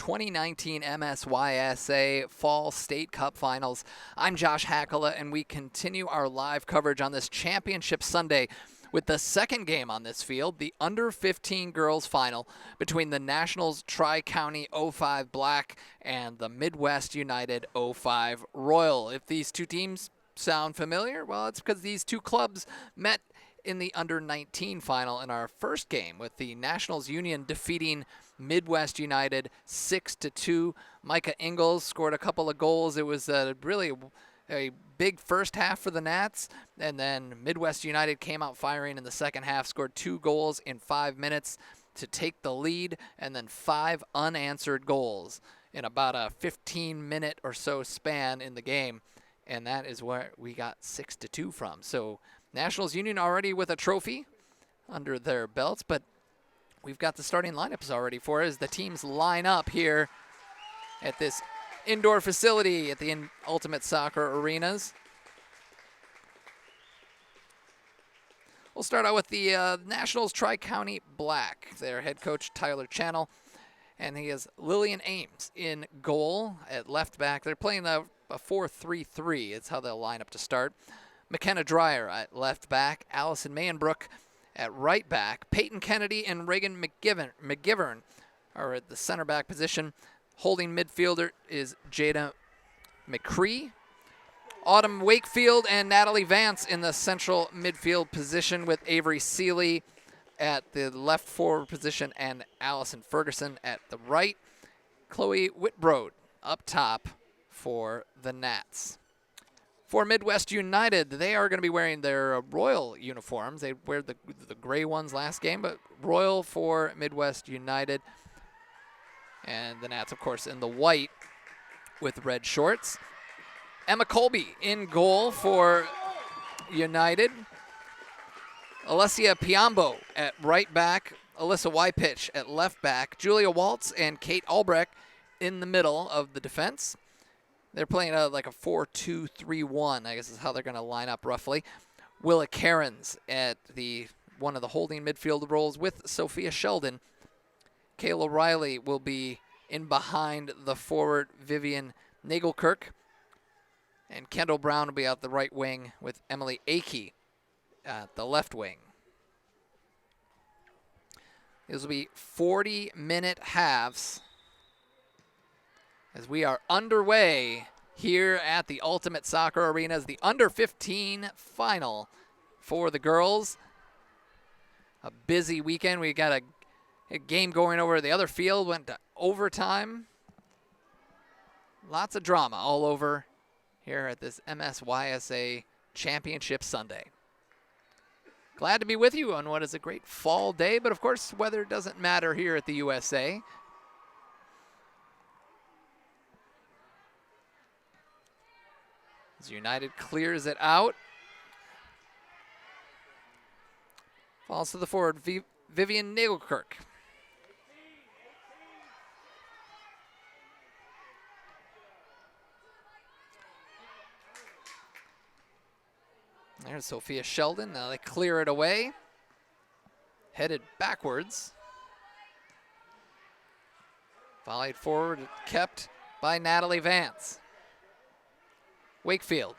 2019 MSYSA Fall State Cup Finals. I'm Josh Hackala, and we continue our live coverage on this Championship Sunday with the second game on this field, the Under-15 Girls Final between the Nationals Tri-County 05 Black and the Midwest United 05 Royal. If these two teams sound familiar, well, it's because these two clubs met in the Under-19 final in our first game, with the Nationals Union defeating Midwest United 6-2. Micah Ingalls scored a couple of goals. It was really a big first half for the Nats, and then Midwest United came out firing in the second half, scored 2 goals in 5 minutes to take the lead, and then 5 unanswered goals in about a 15-minute or so span in the game, and that is where we got 6-2 from. So Nationals Union already with a trophy under their belts, but we've got the starting lineups already for as the teams line up here at this indoor facility at the Ultimate Soccer Arenas. We'll start out with the Nationals Tri-County Black. Their head coach, Tyler Channel, and he has Lillian Ames in goal at left back. They're playing a 4-3-3. It's how they'll line up to start. McKenna Dreyer at left back. Allison Mayenbrook at right back. Peyton Kennedy and Reagan McGivern are at the center back position. Holding midfielder is Jada McCree. Autumn Wakefield and Natalie Vance in the central midfield position, with Avery Seeley at the left forward position and Allison Ferguson at the right. Chloe Whitbrode up top for the Nats. For Midwest United, they are going to be wearing their Royal uniforms. They wear the gray ones last game, but Royal for Midwest United. And the Nats, of course, in the white with red shorts. Emma Colby in goal for United. Alessia Piambo at right back. Alyssa Wypitch at left back. Julia Waltz and Kate Albrecht in the middle of the defense. They're playing like a 4-2-3-1, I guess is how they're going to line up roughly. Willa Cairns at one of the holding midfield roles with Sophia Sheldon. Kayla Riley will be in behind the forward Vivian Nagelkirk. And Kendall Brown will be out the right wing with Emily Akey at the left wing. These will be 40-minute halves as we are underway here at the Ultimate Soccer Arenas, the Under-15 final for the girls. A busy weekend. We got a game going over the other field, went to overtime. Lots of drama all over here at this MSYSA Championship Sunday. Glad to be with you on what is a great fall day, but of course weather doesn't matter here at the USA. As United clears it out. Falls to the forward, Vivian Nagelkirk. There's Sophia Sheldon. Now they clear it away. Headed backwards. Volleyed forward, kept by Natalie Vance. Wakefield.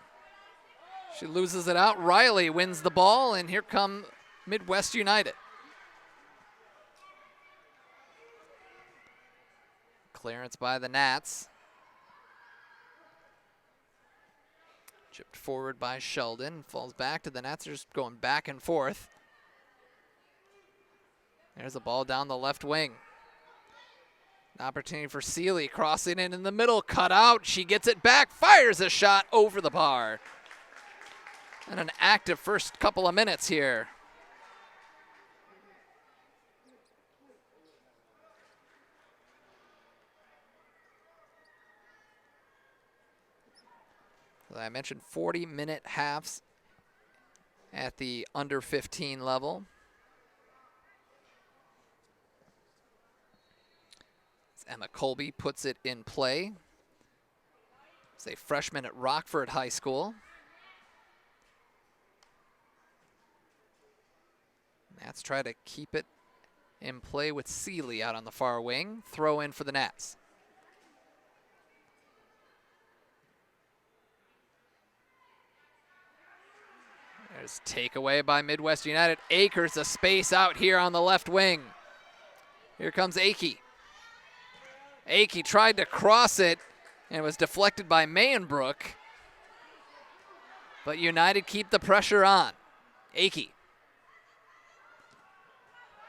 She loses it out. Riley wins the ball, and here come Midwest United. Clearance by the Nats. Chipped forward by Sheldon. Falls back to the Nats. They're just going back and forth. There's a ball down the left wing. An opportunity for Seeley, crossing in the middle, cut out. She gets it back, fires a shot over the bar. And an active first couple of minutes here. As I mentioned, 40-minute halves at the under-15 level. Emma Colby puts it in play. It's a freshman at Rockford High School. Nats try to keep it in play with Seeley out on the far wing. Throw in for the Nats. There's takeaway by Midwest United. Akers a space out here on the left wing. Here comes Akey. Akey tried to cross it and was deflected by Mayenbrook. But United keep the pressure on. Akey.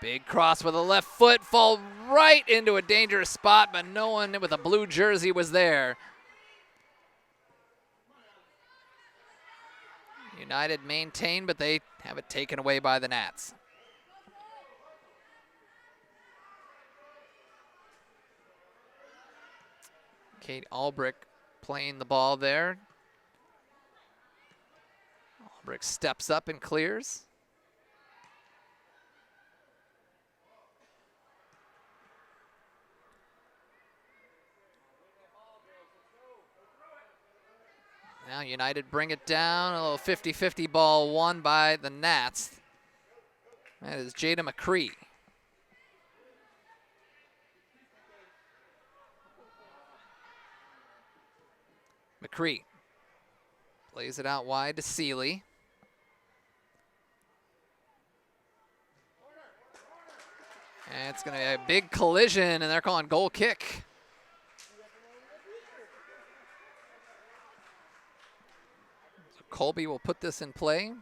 Big cross with a left foot, fall right into a dangerous spot, but no one with a blue jersey was there. United maintain, but they have it taken away by the Nats. Kate Albrick playing the ball there. Albrick steps up and clears. Now United bring it down. A little 50-50 ball won by the Nats. That is Jada McCree. McCree plays it out wide to Seeley. And it's going to be a big collision, and they're calling goal kick. So Colby will put this in play.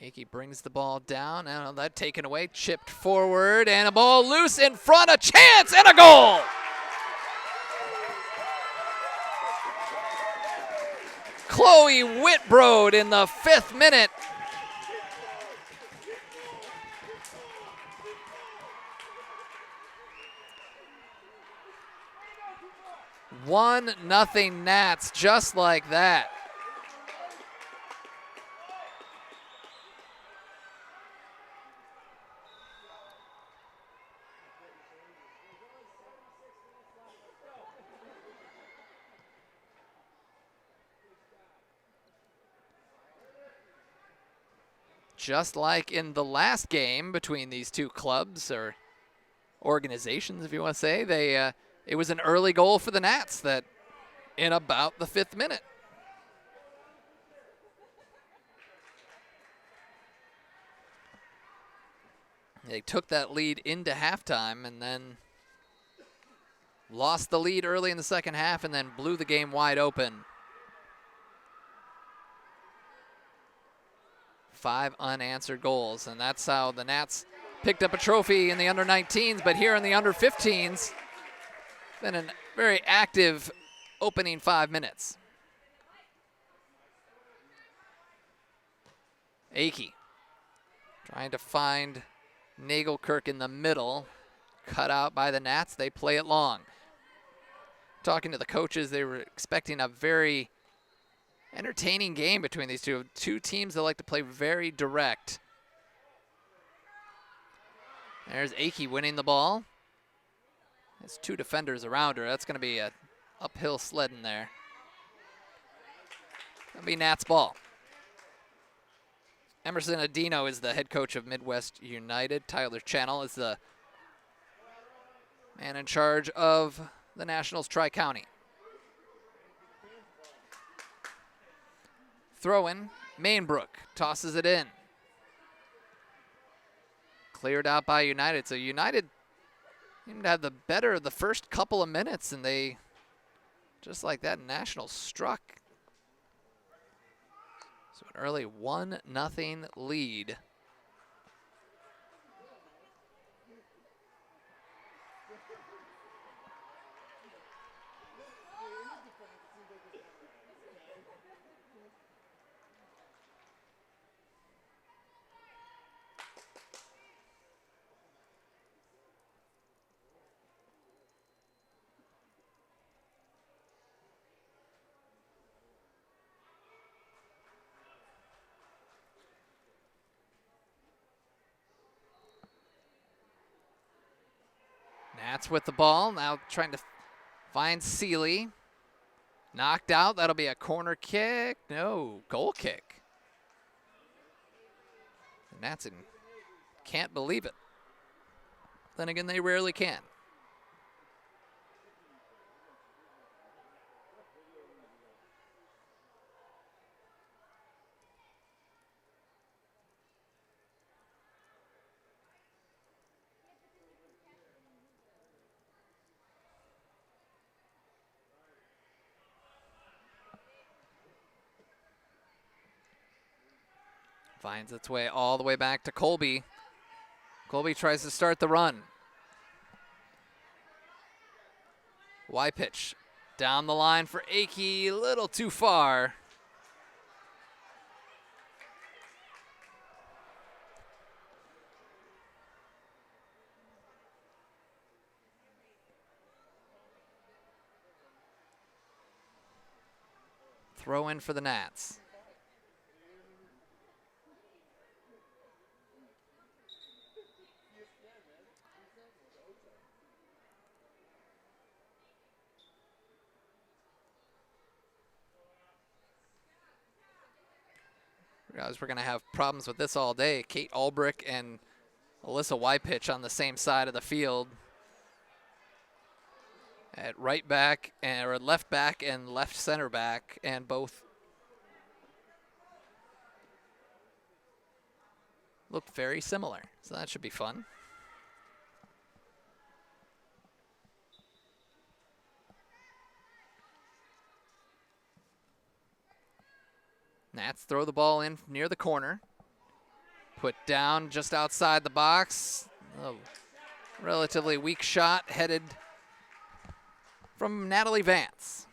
Akey brings the ball down, and that taken away, chipped forward, and a ball loose in front, a chance, and a goal! Chloe Whitbrode in the 5th minute. One nothing Nats, just like that. Just like in the last game between these two clubs, or organizations, if you want to say, it was an early goal for the Nats that in about the 5th minute. They took that lead into halftime and then lost the lead early in the second half and then blew the game wide open. 5 unanswered goals, and that's how the Nats picked up a trophy in the under-19s, but here in the under-15s, been a very active opening 5 minutes. Akey trying to find Nagelkirk in the middle, cut out by the Nats. They play it long. Talking to the coaches, they were expecting a very entertaining game between these two teams that like to play very direct. There's Akey winning the ball. There's 2 defenders around her. That's going to be a uphill sledding there. That'll be Nats ball. Emerson Adino is the head coach of Midwest United. Tyler Channel is the man in charge of the Nationals Tri-County. Throw-in, Mayenbrook tosses it in. Cleared out by United. So United seemed to have the better of the first couple of minutes, and they, just like that, Nationals struck. So an early 1-0 lead. Nats with the ball, now trying to find Seeley. Knocked out, that'll be a corner kick. No, goal kick. The Nats can't believe it. Then again, they rarely can. Finds its way all the way back to Colby. Colby tries to start the run. Y pitch down the line for Akey, a little too far. Throw in for the Nats. Realize we're going to have problems with this all day. Kate Ulbrich and Alyssa Wypitch on the same side of the field. At right back, or left back and left center back, and both look very similar. So that should be fun. Nats throw the ball in near the corner. Put down just outside the box. A relatively weak shot headed from Natalie Vance.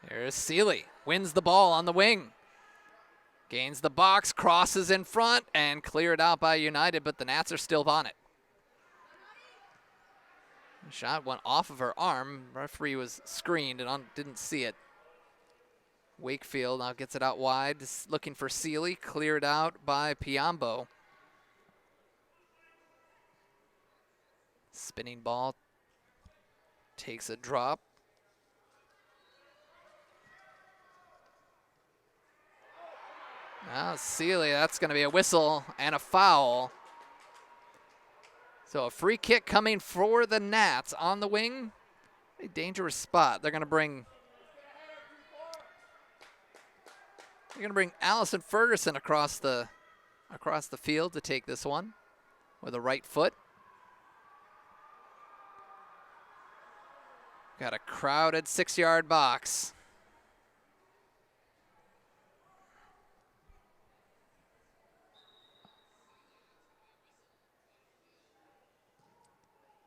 There's Seeley, wins the ball on the wing. Gains the box, crosses in front, and cleared out by United, but the Nats are still on it. The shot went off of her arm. Referee was screened and didn't see it. Wakefield now gets it out wide, looking for Seeley, cleared out by Piombo. Spinning ball takes a drop. Now Seeley, that's going to be a whistle and a foul. So a free kick coming for the Nats on the wing. A dangerous spot. They're going to bring Allison Ferguson across the field to take this one with a right foot. Got a crowded 6-yard box.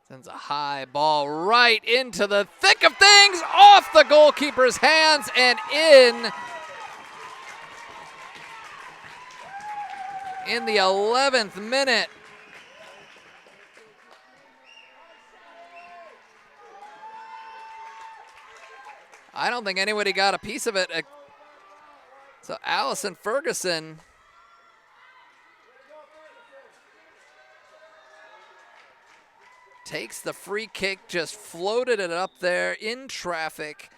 Sends a high ball right into the thick of things, off the goalkeeper's hands and in the 11th minute. I don't think anybody got a piece of it. So Allison Ferguson takes the free kick, just floated it up there in traffic.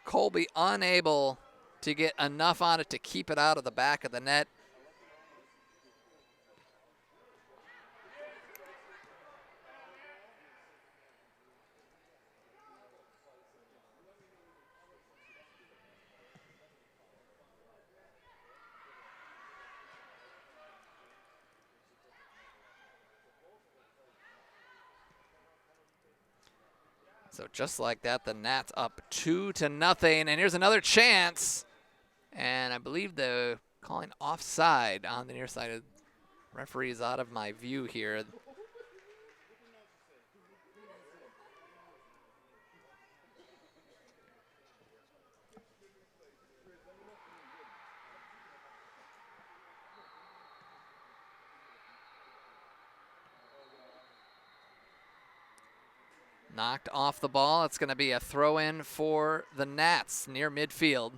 Colby unable to get enough on it to keep it out of the back of the net. So just like that, the Nats up 2-0. And here's another chance. And I believe they're calling offside on the near side. Of referee's out of my view here. Knocked off the ball. It's going to be a throw-in for the Nats near midfield.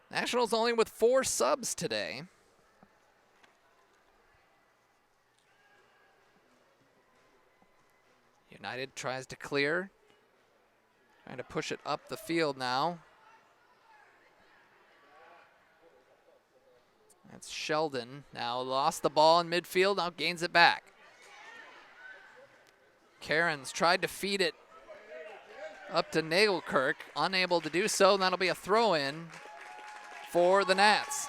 Nationals only with 4 subs today. United tries to clear. Trying to push it up the field now. That's Sheldon. Now lost the ball in midfield. Now gains it back. Cairns tried to feed it up to Nagelkirk. Unable to do so. And that'll be a throw-in for the Nats.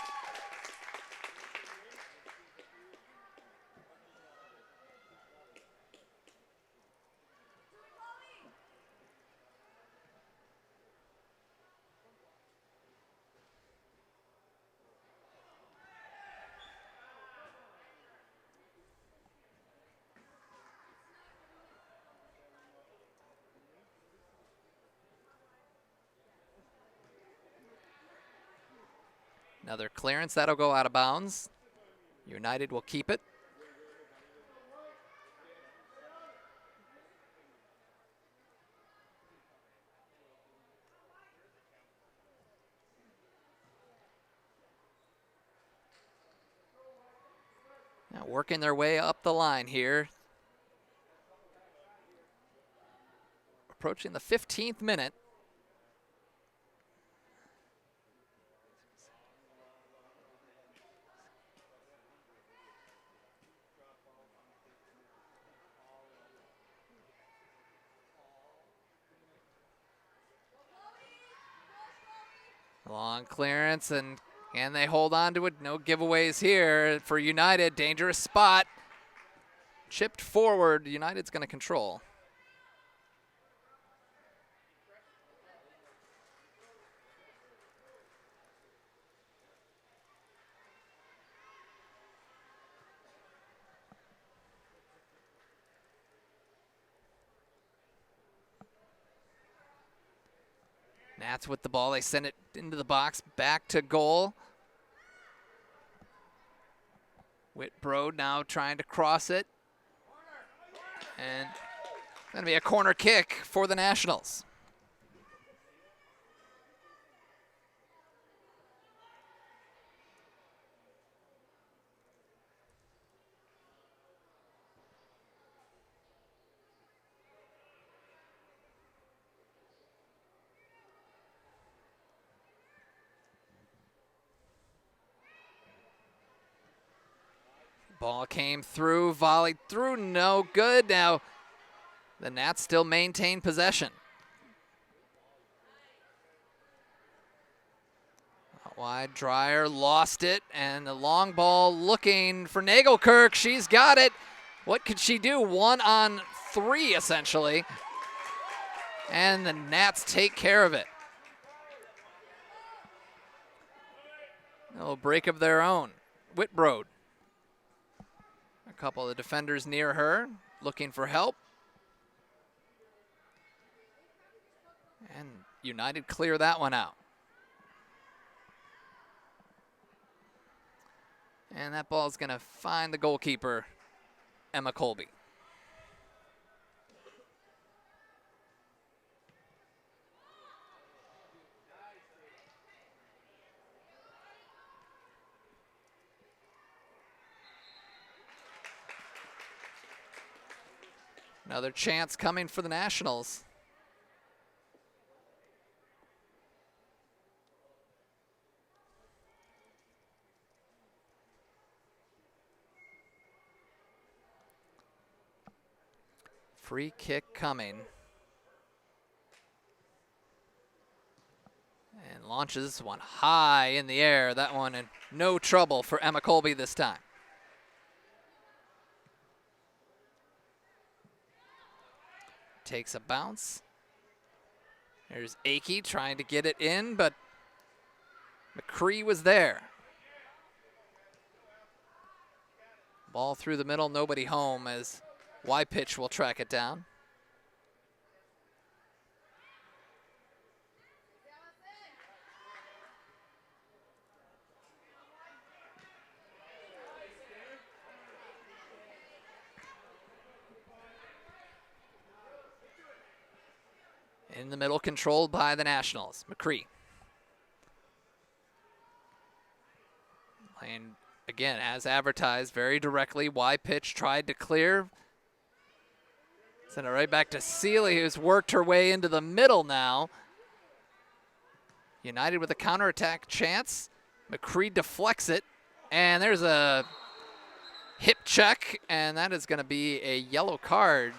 Another clearance, that'll go out of bounds. United will keep it. Now working their way up the line here. Approaching the 15th minute. Long clearance, and they hold on to it. No giveaways here for United. Dangerous spot. Chipped forward. United's going to control. Nats with the ball. They send it into the box, back to goal. Whitbrode now trying to cross it. And going to be a corner kick for the Nationals. Ball came through, volleyed through, no good. Now the Nats still maintain possession. Out wide, Dreyer lost it, and the long ball looking for Nagelkirk. She's got it. What could she do? 1-on-3, essentially. And the Nats take care of it. A little break of their own. Whitbrode. A couple of the defenders near her looking for help. And United clear that one out. And that ball is going to find the goalkeeper, Emma Colby. Another chance coming for the Nationals. Free kick coming. And launches one high in the air. That one in no trouble for Emma Colby this time. Takes a bounce. There's Akey trying to get it in, but McCree was there. Ball through the middle, nobody home as Y-Pitch will track it down. In the middle, controlled by the Nationals. McCree. Playing, again, as advertised, very directly. Y-Pitch tried to clear. Send it right back to Seeley, who's worked her way into the middle now. United with a counterattack chance. McCree deflects it. And there's a hip check, and that is going to be a yellow card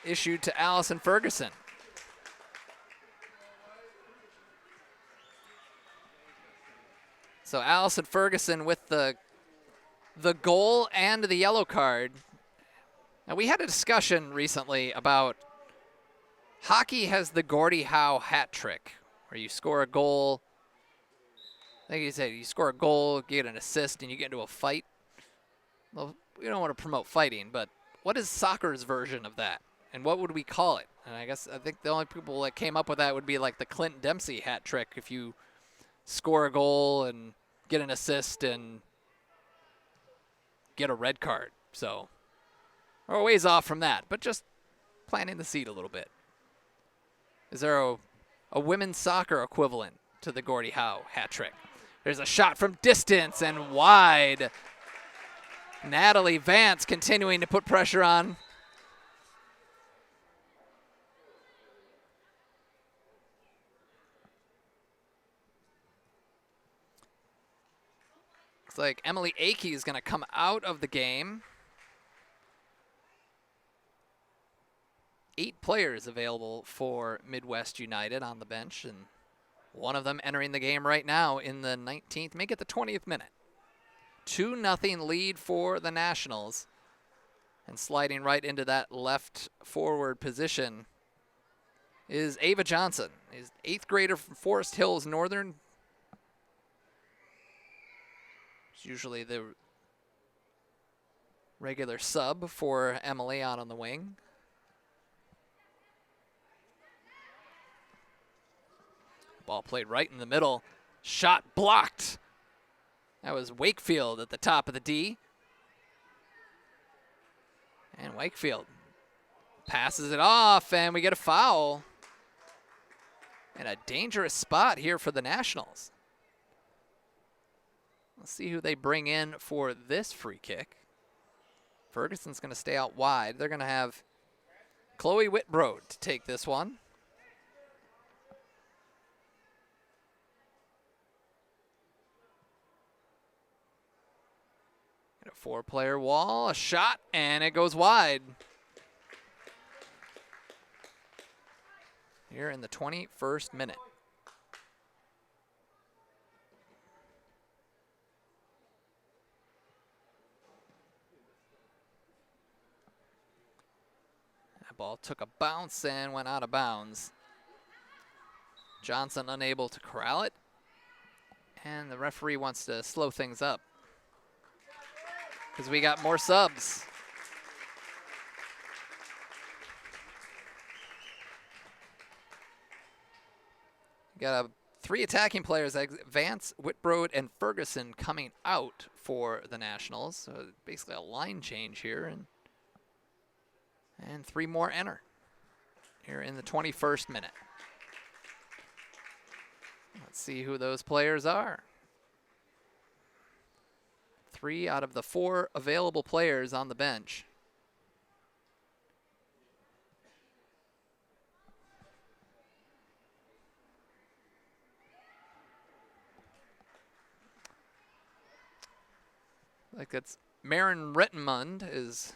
issued to Allison Ferguson. So Allison Ferguson with the goal and the yellow card. Now we had a discussion recently about hockey has the Gordie Howe hat trick, where you score a goal. I think you said you score a goal, get an assist, and you get into a fight. Well, we don't want to promote fighting, but what is soccer's version of that? And what would we call it? And I think the only people that came up with that would be like the Clint Dempsey hat trick if you score a goal and get an assist and get a red card. So we're a ways off from that, but just planting the seed a little bit. Is there a women's soccer equivalent to the Gordie Howe hat trick? There's a shot from distance and wide. Natalie Vance continuing to put pressure on. Looks like Emily Akey is going to come out of the game. 8 players available for Midwest United on the bench, and one of them entering the game right now in the 19th, make it the 20th minute. 2-0 lead for the Nationals, and sliding right into that left forward position is Ava Johnson. He's 8th grader from Forest Hills Northern. It's usually the regular sub for Emily out on the wing. Ball played right in the middle. Shot blocked. That was Wakefield at the top of the D. And Wakefield passes it off, and we get a foul. And a dangerous spot here for the Nationals. Let's see who they bring in for this free kick. Ferguson's going to stay out wide. They're going to have Chloe Whitbrode to take this one. A 4-player wall, a shot, and it goes wide. Here in the 21st minute. That ball took a bounce and went out of bounds. Johnson unable to corral it, and the referee wants to slow things up because we got more subs. Got 3 attacking players, Vance, Whitbrode, and Ferguson coming out for the Nationals. So basically a line change here, and 3 more enter here in the 21st minute. Let's see who those players are. 3 out of the 4 available players on the bench. Like that's Maren Rettenmund is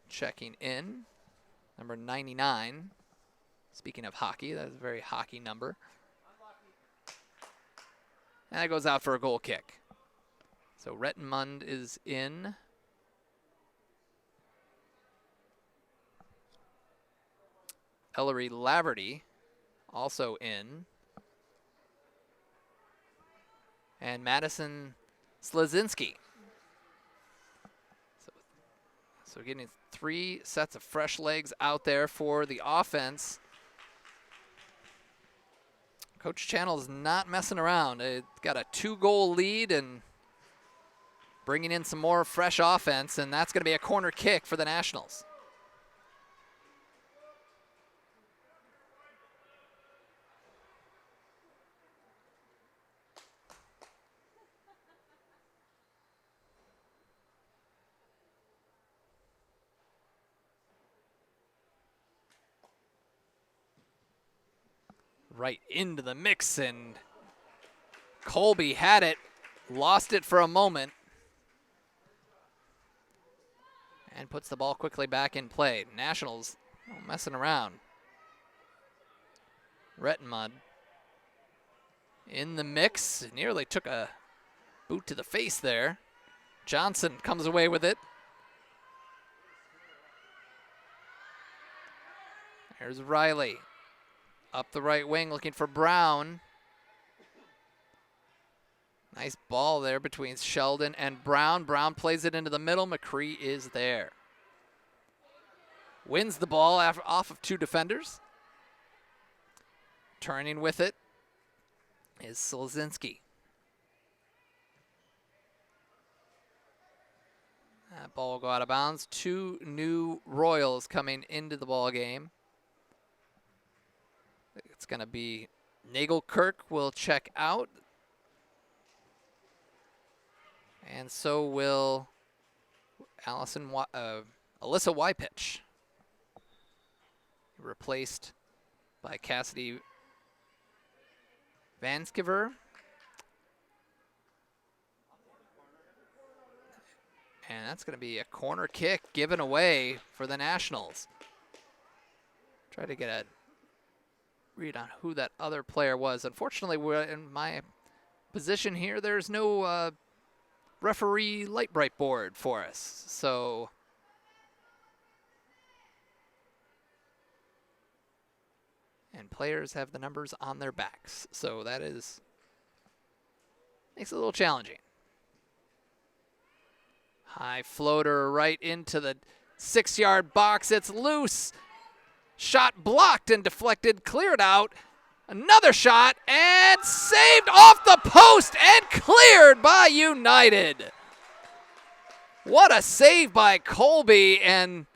checking in, number 99. Speaking of hockey, that's a very hockey number. And that goes out for a goal kick. So Rettenmund is in. Ellery Laverty also in. And Madison Slazinski. So getting 3 sets of fresh legs out there for the offense. Coach Channel's not messing around. It got a 2-goal lead and bringing in some more fresh offense, and that's going to be a corner kick for the Nationals. Right into the mix, and Colby had it, lost it for a moment, and puts the ball quickly back in play. Nationals messing around. Rettenmund in the mix, nearly took a boot to the face there. Johnson comes away with it. There's Riley. Up the right wing, looking for Brown. Nice ball there between Sheldon and Brown. Brown plays it into the middle. McCree is there. Wins the ball off of 2 defenders. Turning with it is Selzinski. That ball will go out of bounds. 2 new Royals coming into the ball game. It's going to be Nagelkirk will check out. And so will Alyssa Wypitch. Replaced by Cassidy Vanskiver. And that's going to be a corner kick given away for the Nationals. Try to get a read on who that other player was. Unfortunately, we're in my position here. There's no referee light bright board for us. So and players have the numbers on their backs. So that makes it a little challenging. High floater right into the 6-yard box. It's loose. Shot blocked and deflected, cleared out. Another shot and saved off the post and cleared by United. What a save by Colby, and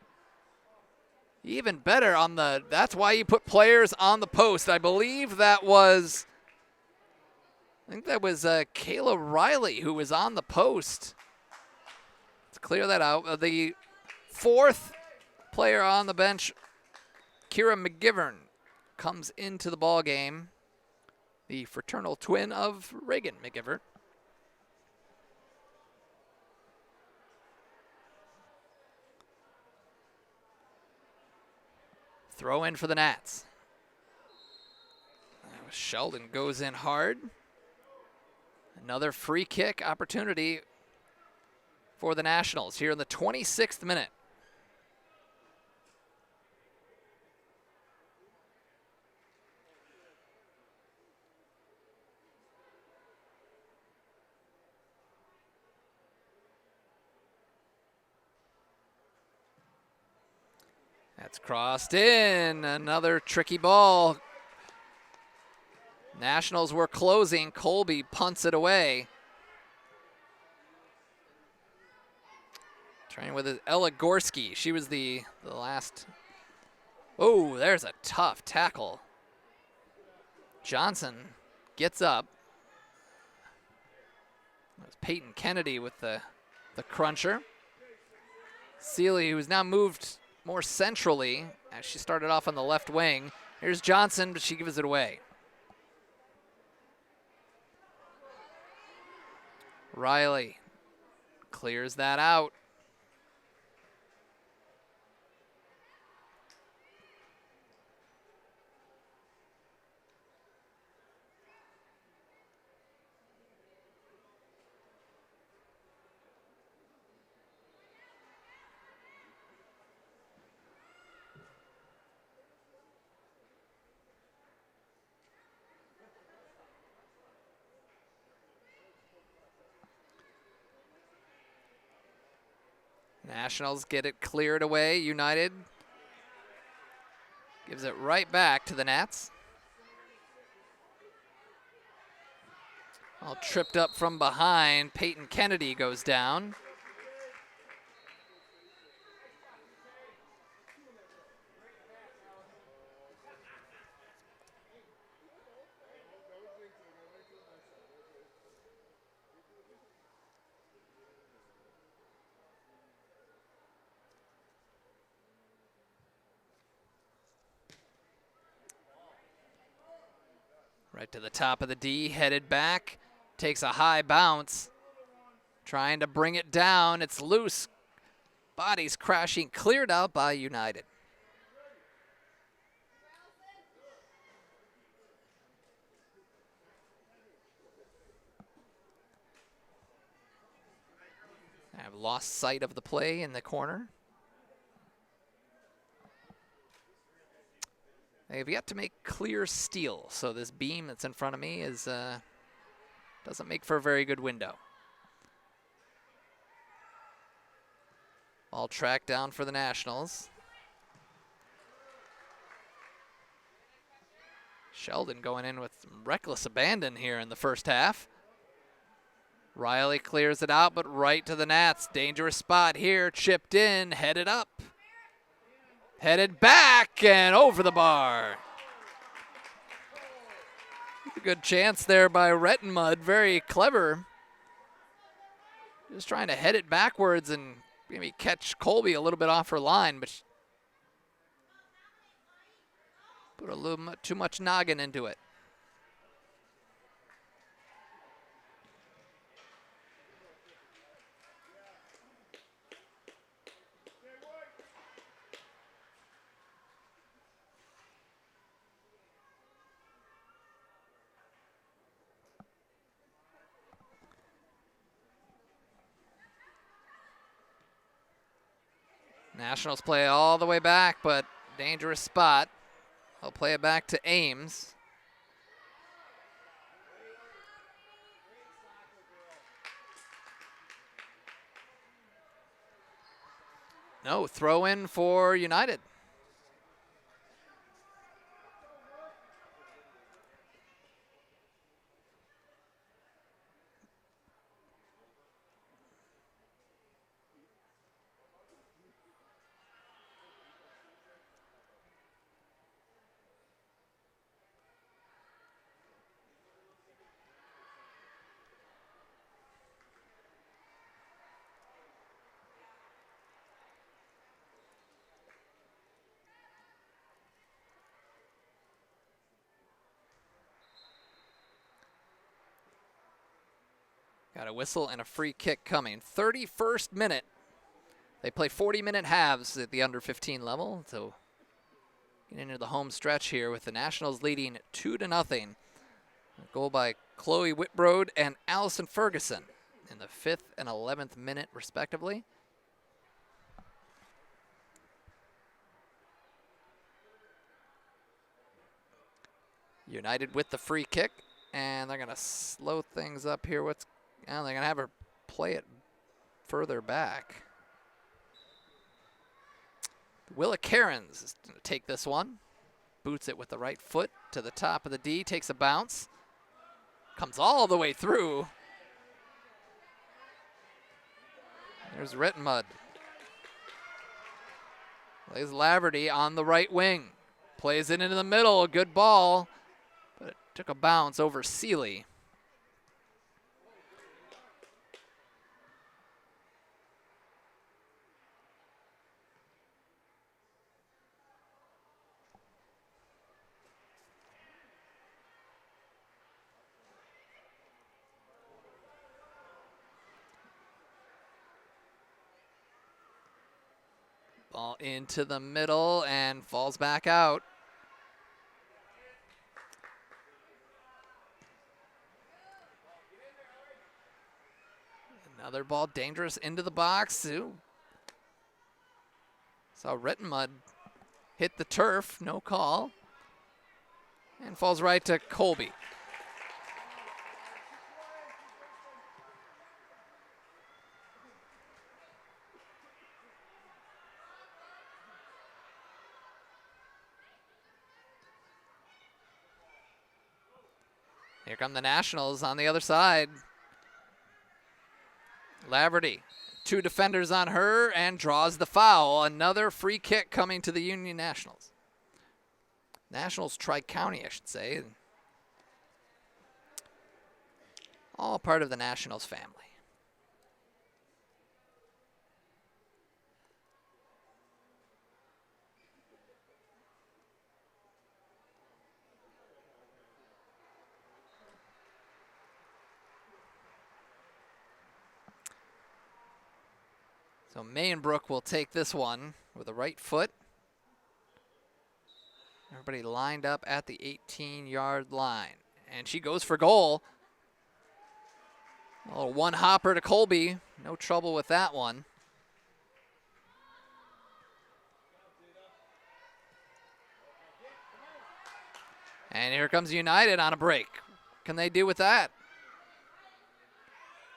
even better that's why you put players on the post. I believe that was Kayla Riley who was on the post. Let's clear that out. The 4th player on the bench, Kira McGivern, comes into the ball game, the fraternal twin of Reagan McGivern. Throw in for the Nats. Sheldon goes in hard. Another free kick opportunity for the Nationals here in the 26th minute. That's crossed in. Another tricky ball. Nationals were closing. Colby punts it away. Trying with Ella Gorski. She was the last. Oh, there's a tough tackle. Johnson gets up. It was Peyton Kennedy with the cruncher. Seeley, who's now moved more centrally, as she started off on the left wing. Here's Johnson, but she gives it away. Riley clears that out. Nationals get it cleared away. United gives it right back to the Nats. All tripped up from behind. Peyton Kennedy goes down. Right to the top of the D, headed back, takes a high bounce, trying to bring it down. It's loose. Bodies crashing, cleared out by United. I've lost sight of the play in the corner. They've yet to make clear steel, so this beam that's in front of me doesn't make for a very good window. All tracked down for the Nationals. Sheldon going in with some reckless abandon here in the first half. Riley clears it out, but right to the Nats. Dangerous spot here, chipped in, headed up. Headed back and over the bar. A good chance there by Rettenmud, very clever. Just trying to head it backwards and maybe catch Colby a little bit off her line, but put a little too much noggin into it. Nationals play all the way back, but dangerous spot. They'll play it back to Ames. No, throw in for United. Got a whistle and a free kick coming. 31st minute. They play 40-minute halves at the under 15 level. So getting into the home stretch here with the Nationals leading 2-0. A goal by Chloe Whitbrode and Allison Ferguson in the 5th and 11th minute respectively. United with the free kick, and they're going to slow things up here. They're going to have her play it further back. Willa Cairns is going to take this one. Boots it with the right foot to the top of the D, takes a bounce. Comes all the way through. There's Rettenmud. Plays Laverty on the right wing. Plays it into the middle, a good ball. But it took a bounce over Seeley. Ball into the middle and falls back out. Another ball dangerous into the box. Ooh. Saw Rettenmud hit the turf, no call. And falls right to Colby. Here come the Nationals on the other side. Laverty, 2 defenders on her and draws the foul. Another free kick coming to the Union Nationals. Nationals Tri-County, I should say. All part of the Nationals family. So Mayenbrook will take this one with a right foot. Everybody lined up at the 18-yard line. And she goes for goal. A little one-hopper to Colby. No trouble with that one. And here comes United on a break. What can they do with that?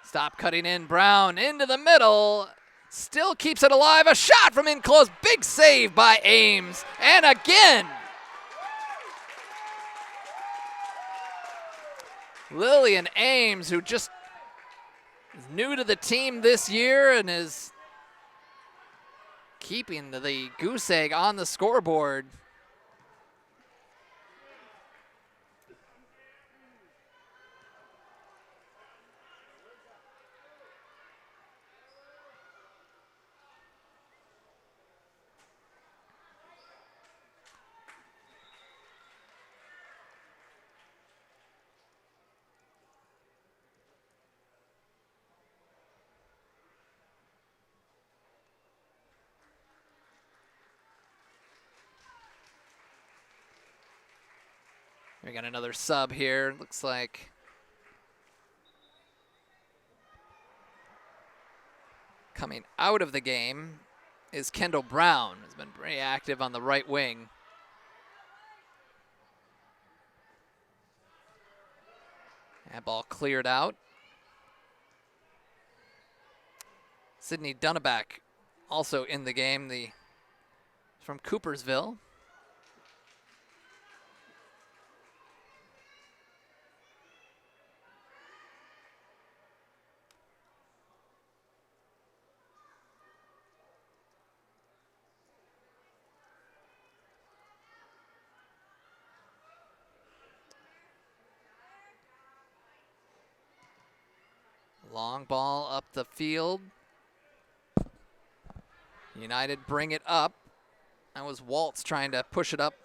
Stop cutting in. Brown into the middle. Still keeps it alive. A shot from in close. Big save by Ames. And again. Lillian Ames, who just is new to the team this year and is keeping the goose egg on the scoreboard. We got another sub here. Looks like coming out of the game is Kendall Brown, who's been very active on the right wing. That ball cleared out. Sydney Dunneback also in the game, from Coopersville. Long ball up the field. United bring it up. That was Waltz trying to push it up.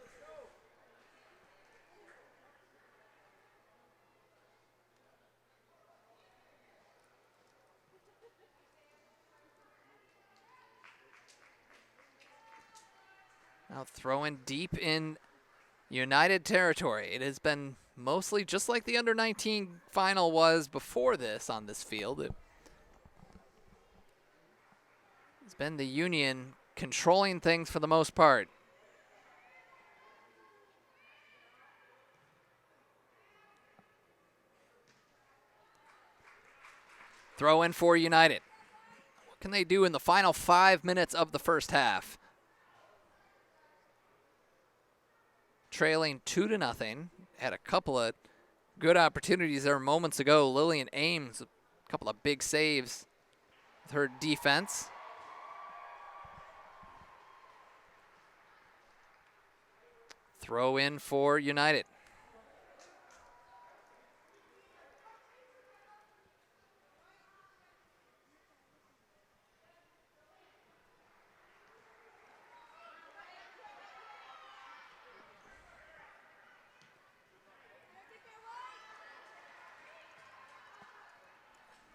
Now throwing deep in United territory. It has been mostly just like the under-19 final was before this on this field. It's been the Union controlling things for the most part. Throw in for United. What can they do in the final 5 minutes of the first half? Trailing 2-0. Had a couple of good opportunities there moments ago. Lillian Ames, a couple of big saves with her defense. Throw in for United.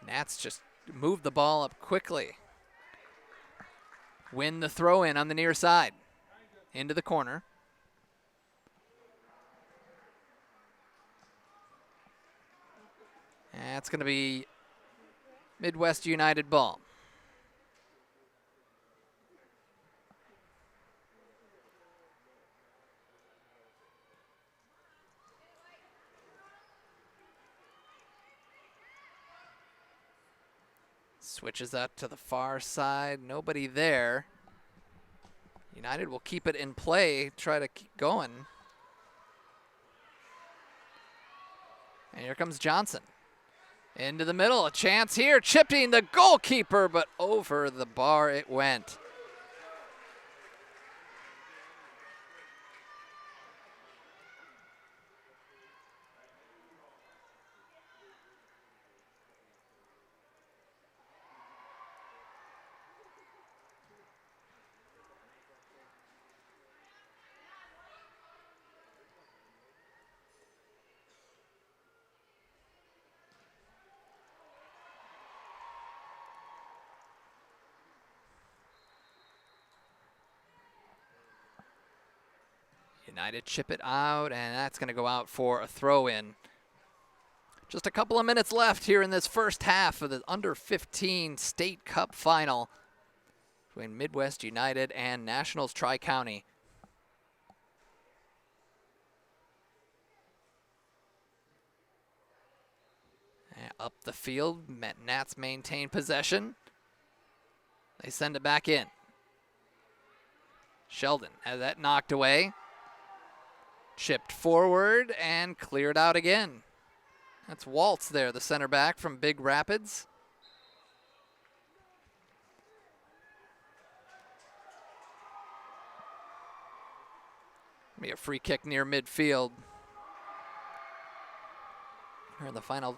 Nats just moved the ball up quickly. Win the throw in on the near side. Into the corner. That's going to be Midwest United ball. Switches that to the far side. Nobody there. United will keep it in play, try to keep going. And here comes Johnson. Into the middle, a chance here, chipping the goalkeeper, but over the bar it went. United chip it out, and that's going to go out for a throw-in. Just a couple of minutes left here in this first half of the under-15 State Cup final between Midwest United and Nationals Tri-County. Up the field, Nats maintain possession. They send it back in. Sheldon has that knocked away. Chipped forward and cleared out again. That's Waltz there, the center back from Big Rapids. Be a free kick near midfield. Here in the final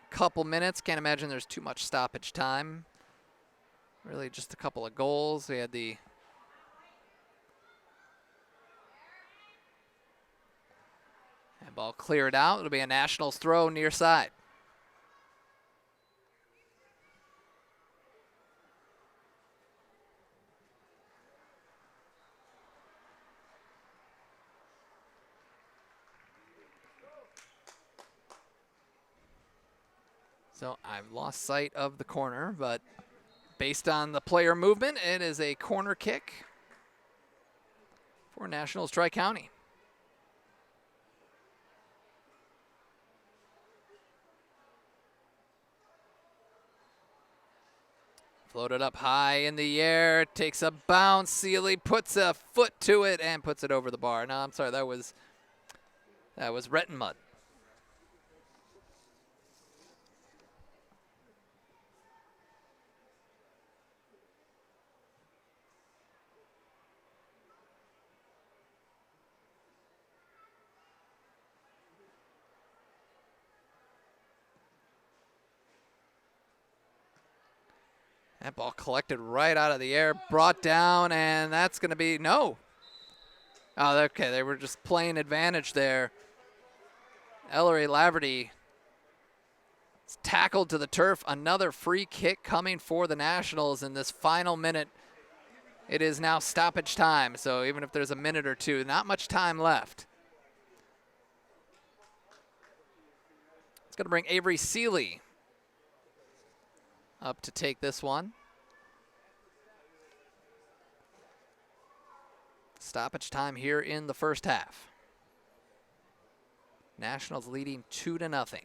couple minutes. Can't imagine there's too much stoppage time. Really just a couple of goals. We had the ball cleared out. It'll be a Nationals throw near side. So I've lost sight of the corner, but based on the player movement, it is a corner kick for Nationals Tri-County. Floated up high in the air, takes a bounce. Sealy puts a foot to it and puts it over the bar. No, I'm sorry, that was Rettenmud. That ball collected right out of the air, brought down, and that's going to be no. Oh, okay, they were just playing advantage there. Ellery Laverty is tackled to the turf. Another free kick coming for the Nationals in this final minute. It is now stoppage time, so even if there's a minute or two, not much time left. It's going to bring Avery Sealy up to take this one. Stoppage time here in the first half. Nationals leading 2-0.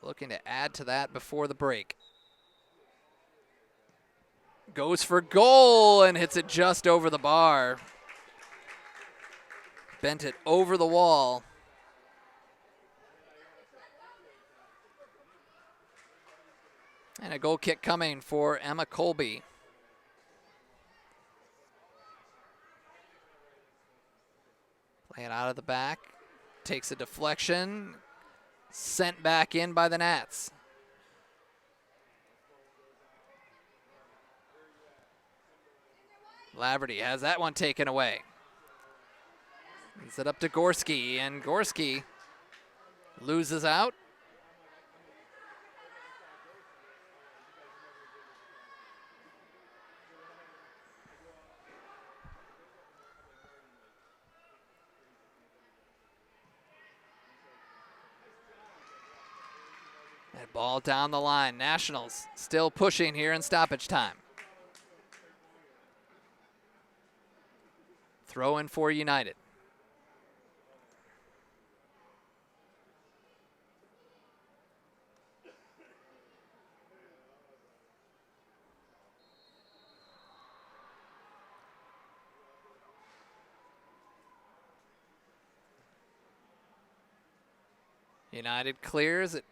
Looking to add to that before the break. Goes for goal and hits it just over the bar. Bent it over the wall. And a goal kick coming for Emma Colby. Play it out of the back. Takes a deflection. Sent back in by the Nats. Laverty has that one taken away. Leads it up to Gorski, and Gorski loses out. That ball down the line. Nationals still pushing here in stoppage time. Throw in for United. United clears. It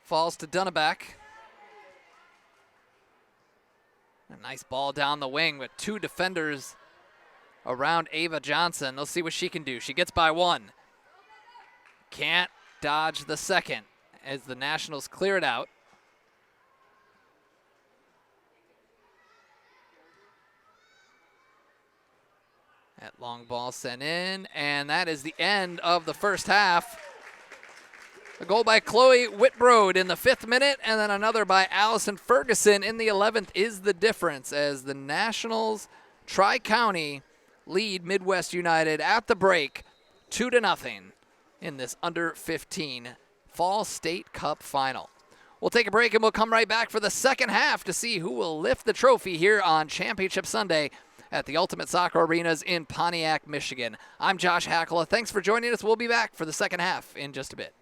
falls to Dunneback. A nice ball down the wing with two defenders around Ava Johnson. They'll see what she can do. She gets by one. Can't dodge the second as the Nationals clear it out. That long ball sent in, and that is the end of the first half. A goal by Chloe Whitbrode in the 5th minute, and then another by Allison Ferguson in the 11th is the difference as the Nationals Tri-County lead Midwest United at the break 2-0 in this under-15 Fall State Cup final. We'll take a break and we'll come right back for the second half to see who will lift the trophy here on Championship Sunday at the Ultimate Soccer Arenas in Pontiac, Michigan. I'm Josh Hackala. Thanks for joining us. We'll be back for the second half in just a bit.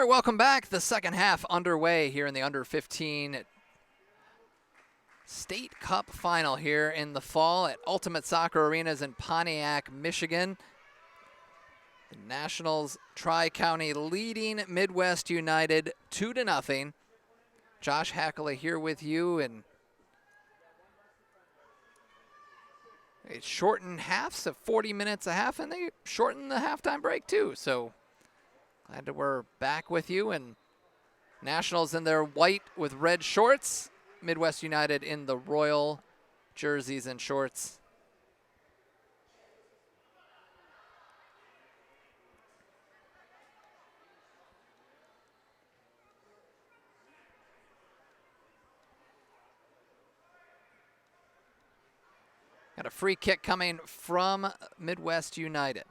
All right, welcome back. The second half underway here in the under 15 State Cup final here in the fall at Ultimate Soccer Arenas in Pontiac, Michigan. The Nationals Tri-County leading Midwest United 2-0. Josh Hackley here with you, and they shortened halves of 40 minutes a half, and they shortened the halftime break too. So glad that we're back with you. And Nationals in their white with red shorts, Midwest United in the royal jerseys and shorts. Got a free kick coming from Midwest United.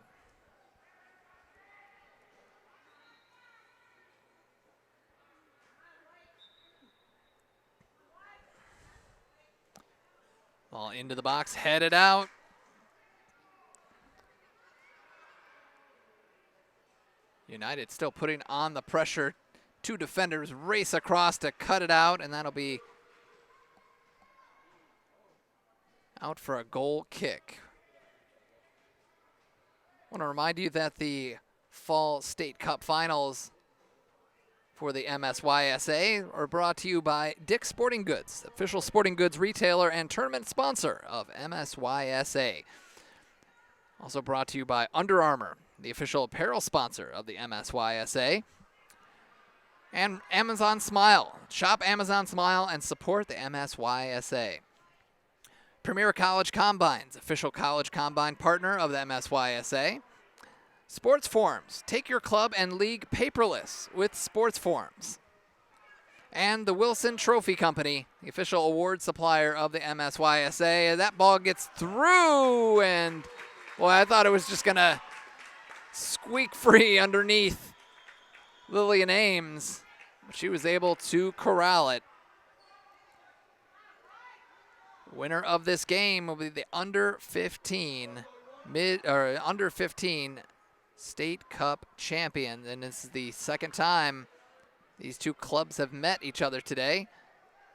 Ball into the box, headed out. United still putting on the pressure. Two defenders race across to cut it out, and that'll be out for a goal kick. I want to remind you that the Fall State Cup Finals for the MSYSA are brought to you by Dick's Sporting Goods, official sporting goods retailer and tournament sponsor of MSYSA. Also brought to you by Under Armour, the official apparel sponsor of the MSYSA. And Amazon Smile. Shop Amazon Smile and support the MSYSA. Premier College Combines, official college combine partner of the MSYSA. Sports Forms, take your club and league paperless with Sports Forms. And the Wilson Trophy Company, the official award supplier of the MSYSA. That ball gets through, and boy, I thought it was just going to squeak free underneath Lillian Ames. She was able to corral it. Winner of this game will be the under 15 State Cup champion, and this is the second time these two clubs have met each other today.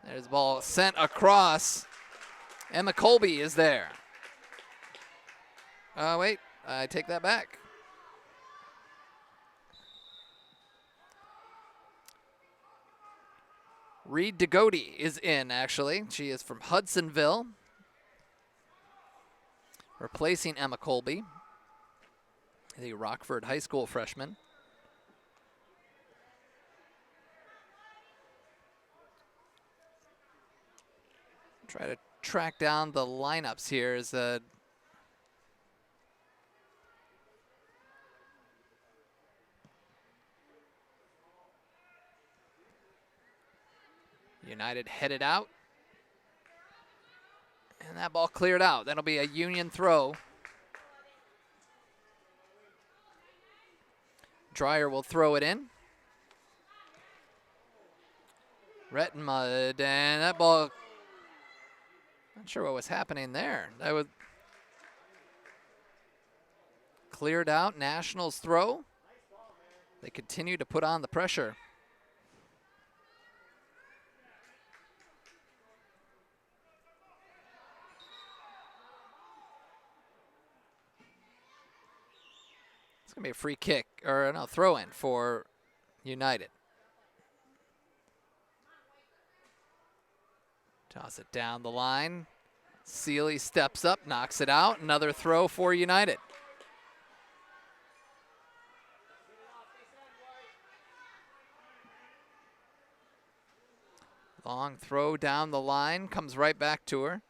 There's the ball sent across. Emma Colby is there. Wait, I take that back. Reed DeGote is in, actually. She is from Hudsonville, replacing Emma Colby, the Rockford High School freshman. Try to track down the lineups here as United headed out. And that ball cleared out. That'll be a Union throw. Dreyer will throw it in. Rettenmud, and that ball, not sure what was happening there. That was cleared out. Nationals throw. They continue to put on the pressure. It's going to be a free kick, or no, throw in for United. Toss it down the line. Seeley steps up, knocks it out. Another throw for United. Long throw down the line, comes right back to her.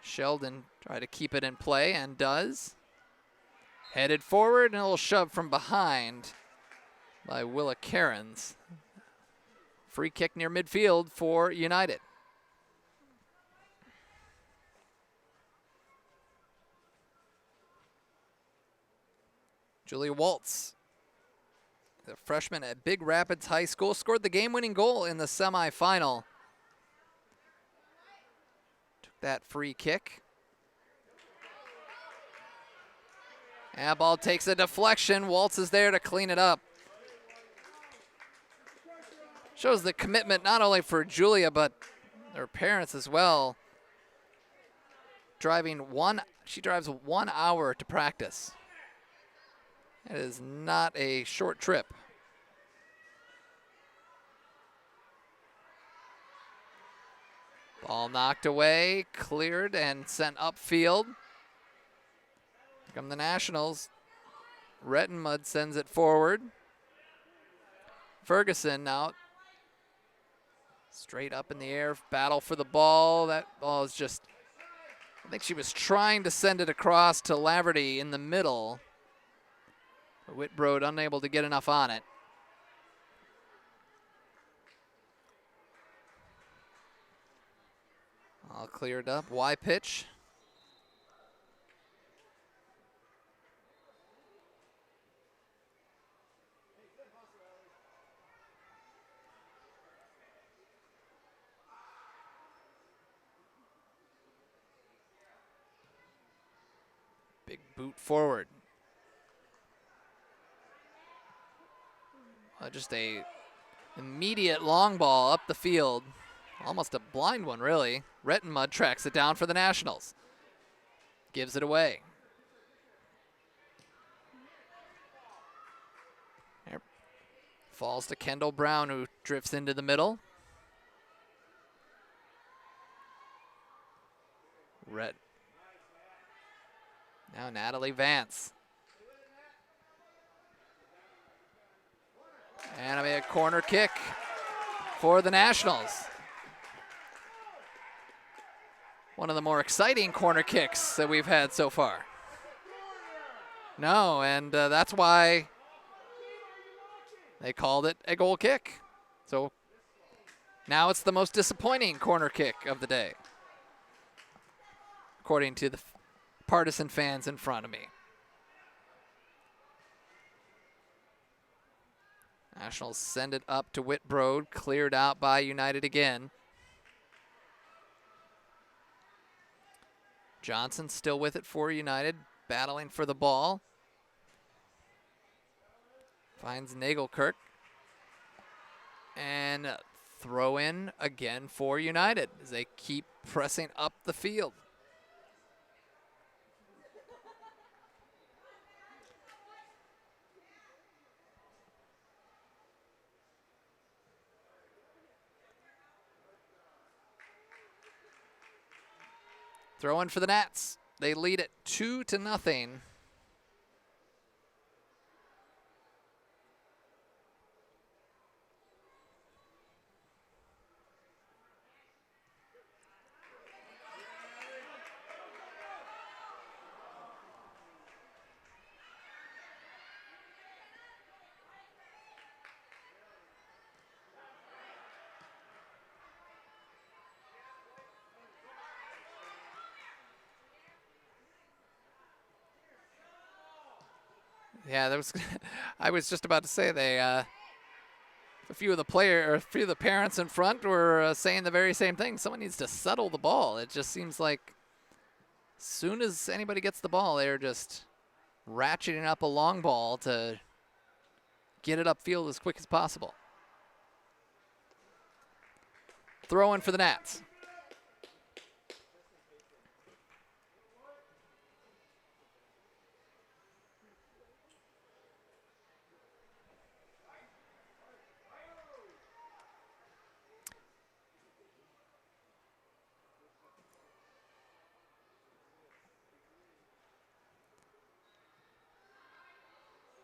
Sheldon try to keep it in play and does. Headed forward, and a little shove from behind by Willa Cairns. Free kick near midfield for United. Julia Waltz, the freshman at Big Rapids High School, scored the game-winning goal in the semifinal. Took that free kick. Yeah, ball takes a deflection. Waltz is there to clean it up. Shows the commitment not only for Julia, but her parents as well. She drives 1 hour to practice. It is not a short trip. Ball knocked away, cleared, and sent upfield. Here come the Nationals. Rettenmud sends it forward. Ferguson out. Straight up in the air, battle for the ball. That ball is just, I think she was trying to send it across to Laverty in the middle. But Whitbrode unable to get enough on it. All cleared up. Y pitch. Big boot forward. Just a immediate long ball up the field. Almost a blind one, really. Rettenmud tracks it down for the Nationals. Gives it away. There. Falls to Kendall Brown, who drifts into the middle. Now Natalie Vance. And a corner kick for the Nationals. One of the more exciting corner kicks that we've had so far. No, and that's why they called it a goal kick. So now it's the most disappointing corner kick of the day, according to the partisan fans in front of me. Nationals send it up to Whitbrode, cleared out by United again. Johnson still with it for United, battling for the ball. Finds Nagelkirk. And throw in again for United as they keep pressing up the field. Throw in for the Nats. They lead it 2-0. Yeah, that was. I was just about to say they. A few of the parents in front were saying the very same thing. Someone needs to settle the ball. It just seems like as soon as anybody gets the ball, they're just ratcheting up a long ball to get it upfield as quick as possible. Throw in for the Nats.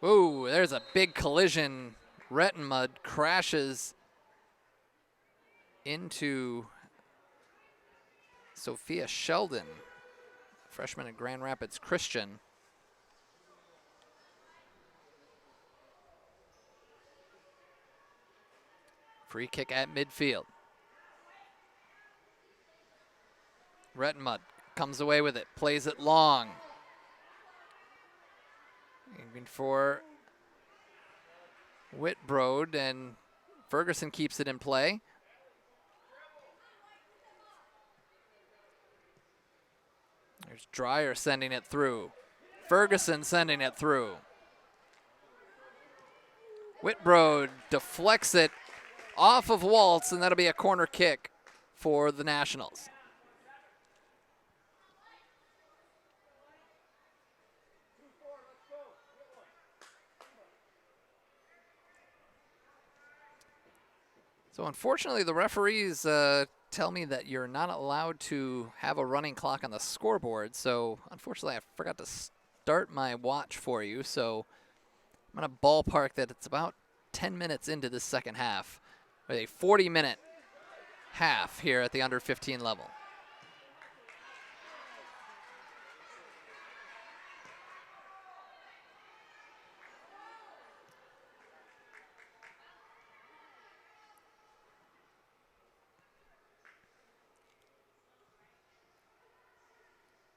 Ooh, there's a big collision. Rettenmud crashes into Sophia Sheldon, freshman at Grand Rapids Christian. Free kick at midfield. Rettenmud comes away with it, plays it long. Aiming for Whitbrode, and Ferguson keeps it in play. There's Dreyer sending it through. Ferguson sending it through. Whitbroad deflects it off of Waltz, and that'll be a corner kick for the Nationals. So unfortunately, the referees tell me that you're not allowed to have a running clock on the scoreboard. So unfortunately, I forgot to start my watch for you. So I'm going to ballpark that it's about 10 minutes into the second half, with a 40-minute half here at the under 15 level.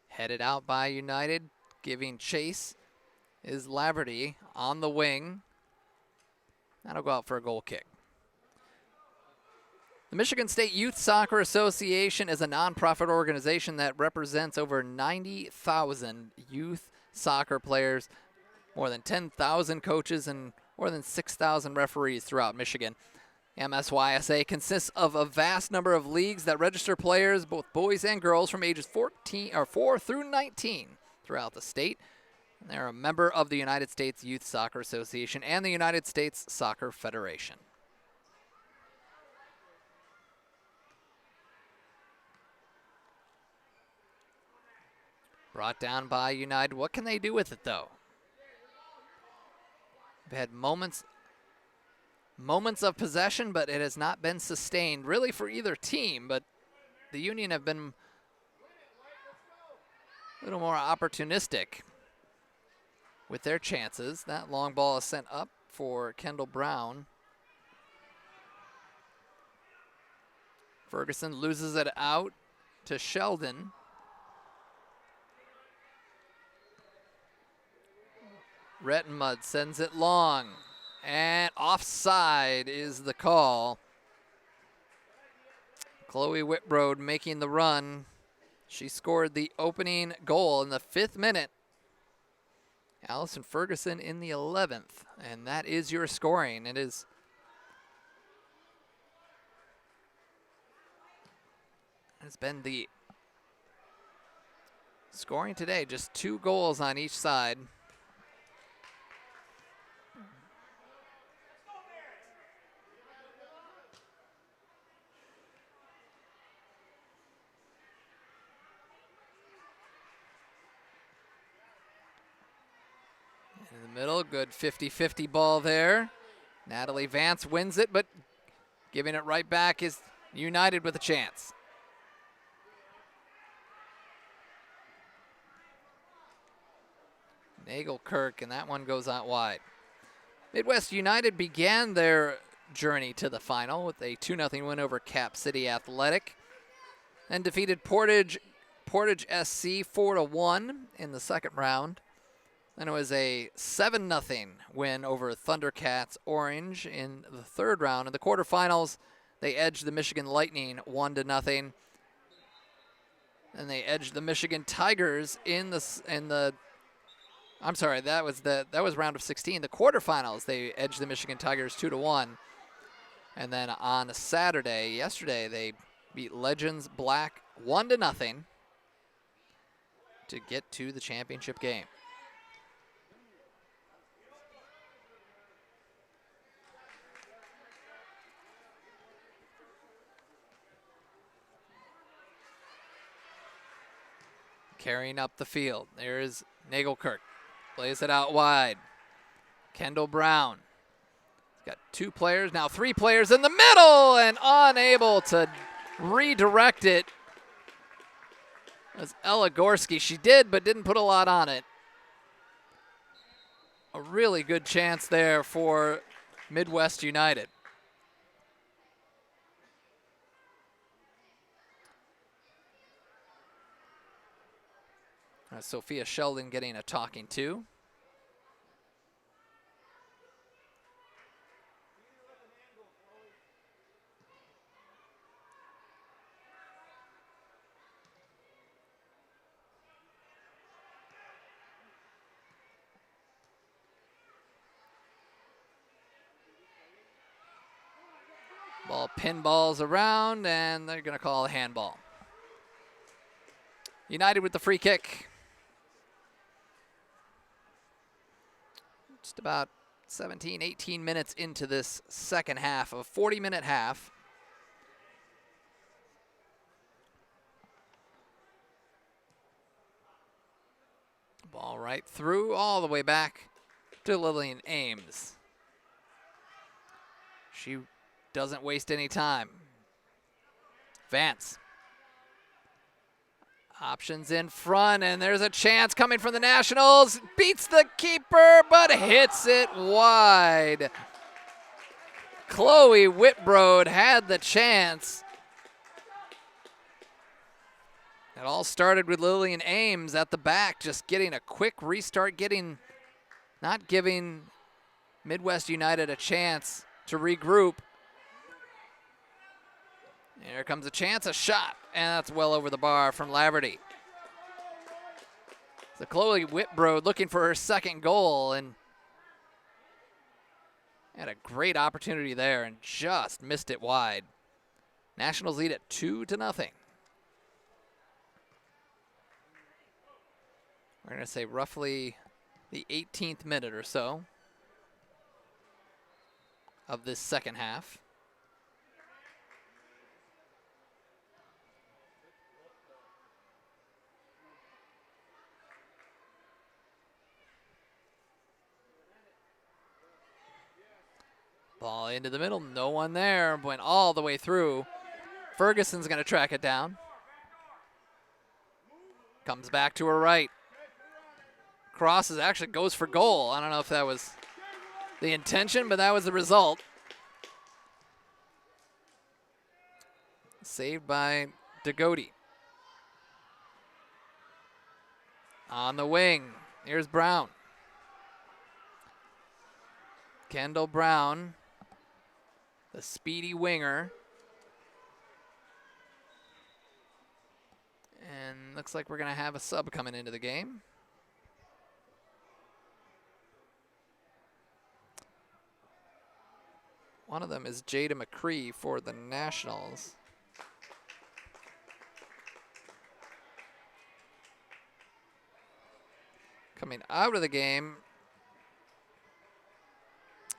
Headed out by United, giving chase is Laverty on the wing. That'll go out for a goal kick. The Michigan State Youth Soccer Association is a nonprofit organization that represents over 90,000 youth soccer players, more than 10,000 coaches, and more than 6,000 referees throughout Michigan. MSYSA consists of a vast number of leagues that register players, both boys and girls, from ages 4 through 19 throughout the state. And they're a member of the United States Youth Soccer Association and the United States Soccer Federation. Brought down by United. What can they do with it, though? They've had moments of possession, but it has not been sustained really for either team. But the Union have been a little more opportunistic with their chances. That long ball is sent up for Kendall Brown. Ferguson loses it out to Sheldon. Rettenmud sends it long. And offside is the call. Chloe Whitbroad making the run. She scored the opening goal in the 5th minute. Allison Ferguson in the 11th. And that is your scoring. It is has been the scoring today. Just 2 goals on each side. In the middle, good 50-50 ball there. Natalie Vance wins it, but giving it right back is United with a chance. Nagelkirk, and that one goes out wide. Midwest United began their journey to the final with a 2-0 win over Cap City Athletic, and defeated Portage SC 4-1 in the second round. Then it was a 7-0 win over Thundercats Orange in the third round. In the quarterfinals, they edged the Michigan Lightning 1-0. And they edged the Michigan Tigers I'm sorry, that was round of 16. The quarterfinals, they edged the Michigan Tigers 2-1. And then on yesterday, they beat Legends Black 1-0 to get to the championship game. Carrying up the field. There's Nagelkirk. Plays it out wide. Kendall Brown. He's got 2 players, now 3 players in the middle, and unable to redirect it. It was Ella Gorski. She did, but didn't put a lot on it. A really good chance there for Midwest United. Sophia Sheldon getting a talking to. Ball pinballs around, and they're going to call a handball. United with the free kick. Just about 17, 18 minutes into this second half, a 40-minute half. Ball right through, all the way back to Lillian Ames. She doesn't waste any time. Vance. Options in front, and there's a chance coming from the Nationals. Beats the keeper, but hits it wide. Chloe Whitbrode had the chance. It all started with Lillian Ames at the back, just getting a quick restart, not giving Midwest United a chance to regroup. Here comes a chance, a shot, and that's well over the bar from Laverty. So Chloe Whitbrode looking for her second goal and had a great opportunity there and just missed it wide. Nationals lead at 2-0. We're going to say roughly the 18th minute or so of this second half. Ball into the middle, no one there, went all the way through. Ferguson's going to track it down. Comes back to her right. Crosses, actually goes for goal. I don't know if that was the intention, but that was the result. Saved by Degodi. On the wing, here's Brown. Kendall Brown, the speedy winger. And looks like we're going to have a sub coming into the game. One of them is Jada McCree for the Nationals. Coming out of the game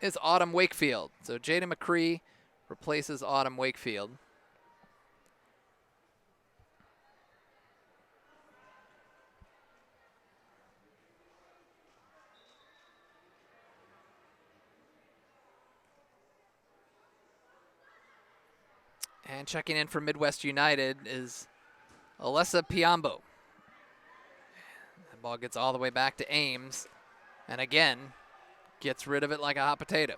is Autumn Wakefield. So Jada McCree replaces Autumn Wakefield. And checking in for Midwest United is Alessa Piambo. The ball gets all the way back to Ames. And again, gets rid of it like a hot potato.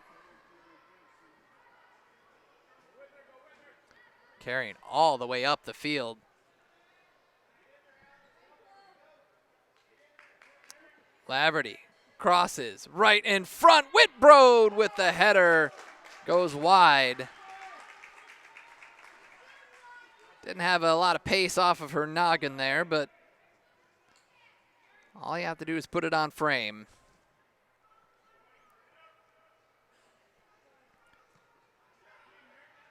Carrying all the way up the field. Laverty crosses right in front. Whitbrode with the header goes wide. Didn't have a lot of pace off of her noggin there, but all you have to do is put it on frame.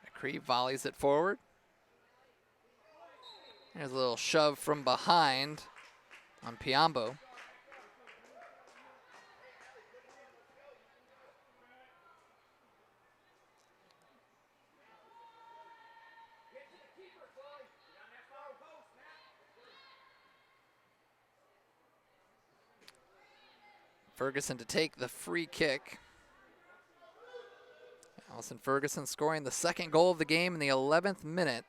McCree volleys it forward. There's a little shove from behind on Piambo. Ferguson to take the free kick. Allison Ferguson scoring the second goal of the game in the 11th minute.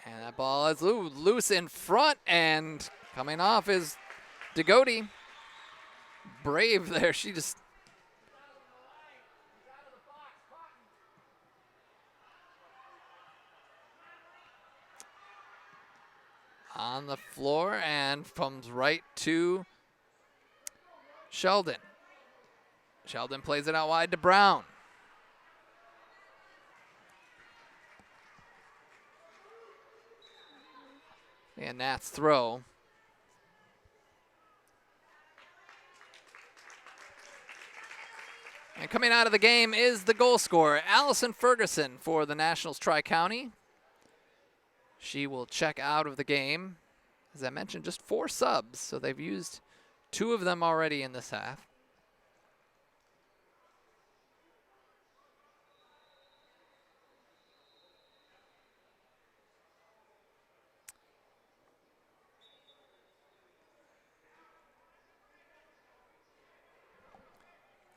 And that ball is loose in front, and coming off is Degodi. Brave there, she just... on the floor and comes right to Sheldon. Sheldon plays it out wide to Brown. And Nats throw. And coming out of the game is the goal scorer, Allison Ferguson, for the Nationals Tri-County. She will check out of the game. As I mentioned, just 4 subs, so they've used 2 of them already in this half.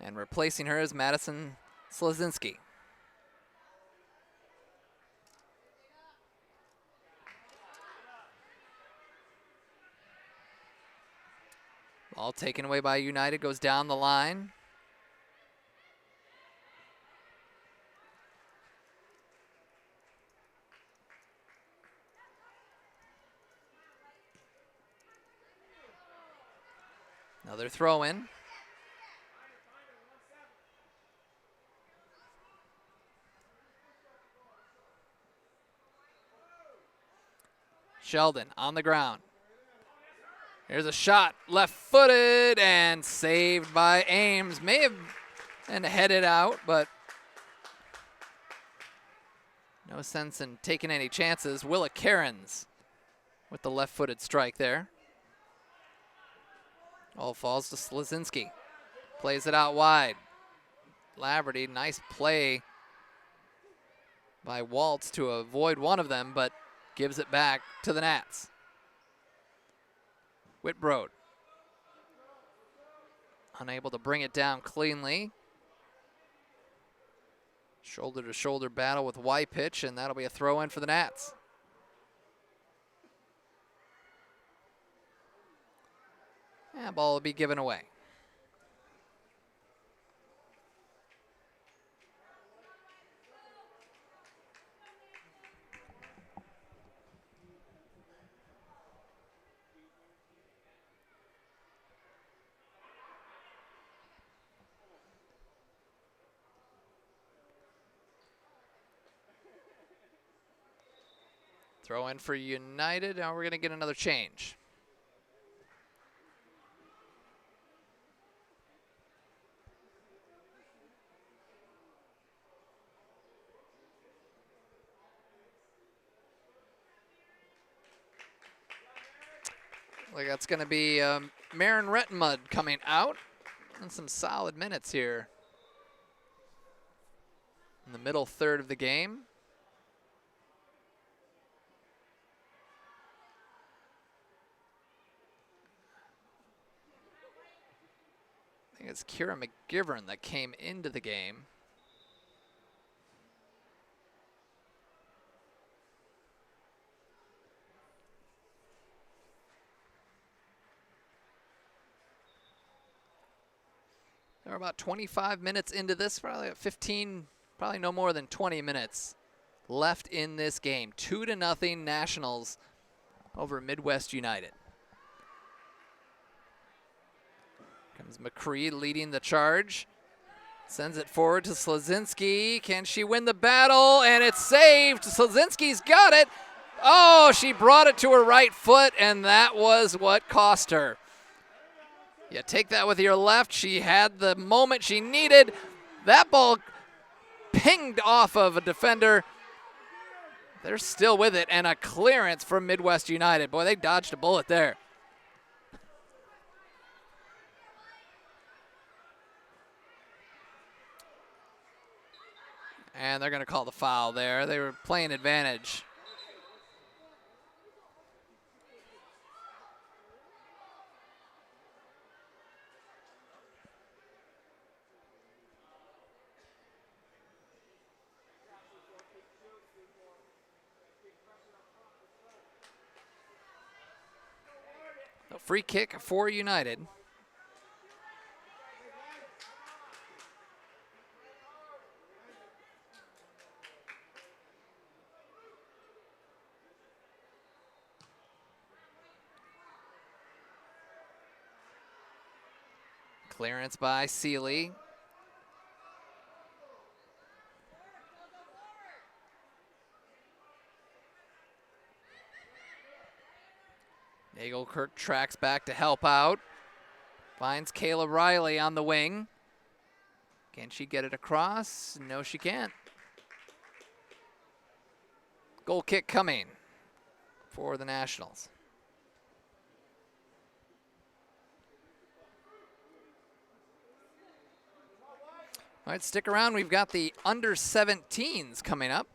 And replacing her is Madison Slazinski. Ball taken away by United, goes down the line. Another throw in. Sheldon on the ground. Here's a shot, left-footed, and saved by Ames. May have been headed out, but no sense in taking any chances. Willa Cairns with the left-footed strike there. All falls to Slazinski. Plays it out wide. Laverty, nice play by Waltz to avoid one of them, but gives it back to the Nats. Whitbrode. Unable to bring it down cleanly. Shoulder-to-shoulder battle with Wypitch, and that'll be a throw-in for the Nats. And ball will be given away. Throw in for United. Now we're going to get another change. Like that's going to be Marin Rettenmud coming out, and some solid minutes here in the middle third of the game. I think it's Kira McGivern that came into the game. We're about 25 minutes into this, probably at 15, probably no more than 20 minutes left in this game. 2-0 Nationals over Midwest United. Comes McCree leading the charge. Sends it forward to Slazinski. Can she win the battle? And it's saved. Slazinski's got it. Oh, she brought it to her right foot, and that was what cost her. You take that with your left. She had the moment she needed. That ball pinged off of a defender. They're still with it, and a clearance from Midwest United. Boy, they dodged a bullet there. And they're going to call the foul there. They were playing advantage. A free kick for United. Clearance by Seeley. Nagelkirk tracks back to help out. Finds Kayla Riley on the wing. Can she get it across? No, she can't. Goal kick coming for the Nationals. All right, stick around. We've got the under-17s coming up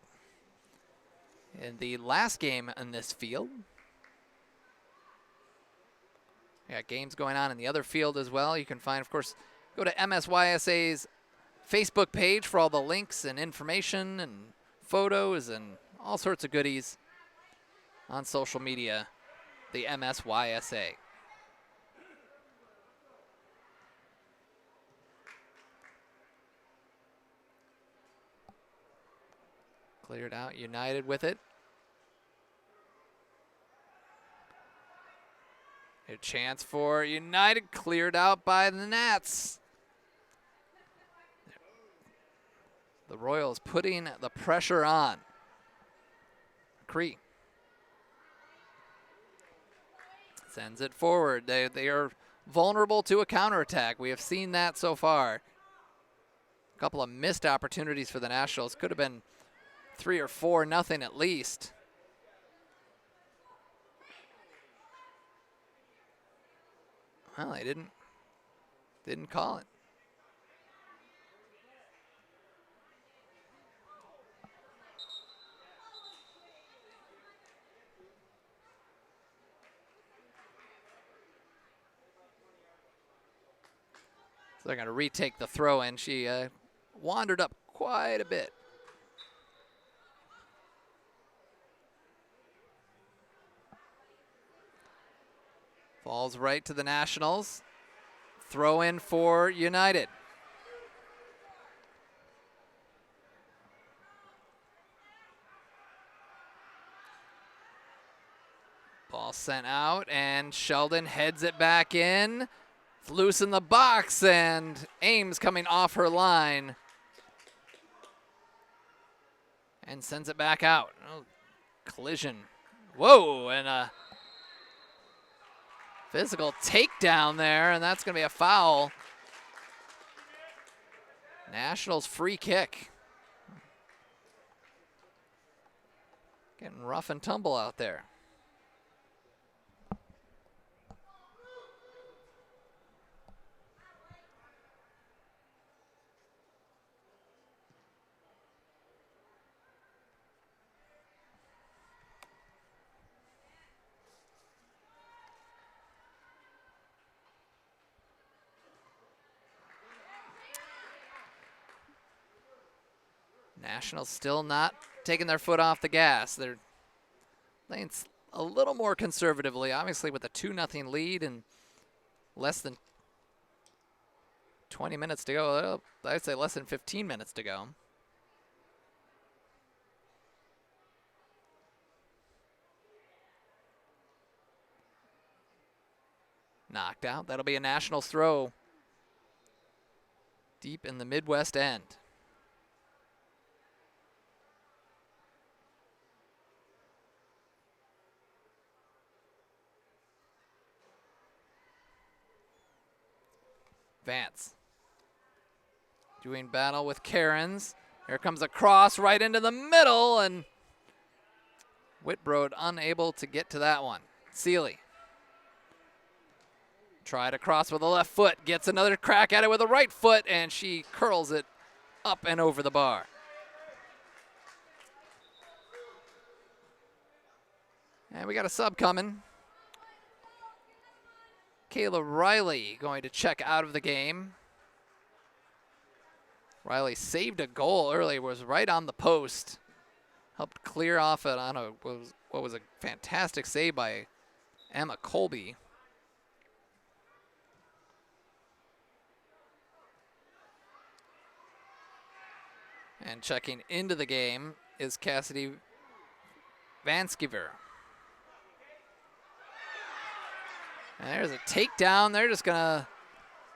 in the last game in this field. We got games going on in the other field as well. You can find, of course, go to MSYSA's Facebook page for all the links and information and photos and all sorts of goodies on social media, the MSYSA. Cleared out, United with it. A chance for United, cleared out by the Nats. The Royals putting the pressure on. Cree sends it forward. They are vulnerable to a counterattack. We have seen that so far. A couple of missed opportunities for the Nationals. Could have been 3 or 4-0 at least. Well, they didn't call it. So they're going to retake the throw in. She wandered up quite a bit. Falls right to the Nationals. Throw in for United. Ball sent out, and Sheldon heads it back in. It's loose in the box, and Ames coming off her line. And sends it back out. Oh, collision. Whoa, and a physical takedown there, and that's going to be a foul. Nationals free kick. Getting rough and tumble out there. Nationals still not taking their foot off the gas. They're playing a little more conservatively, obviously with a 2-0 lead and less than 20 minutes to go. I'd say less than 15 minutes to go. Knocked out. That'll be a Nationals throw deep in the Midwest end. Vance doing battle with Cairns. Here comes a cross right into the middle, and Whitbrod unable to get to that one. Seeley tried to cross with the left foot, gets another crack at it with the right foot, and she curls it up and over the bar. And we got a sub coming. Kayla Riley going to check out of the game. Riley saved a goal early, was right on the post. Helped clear off it on what was a fantastic save by Emma Colby. And checking into the game is Cassidy Vanskiver. And there's a takedown. They're just going to,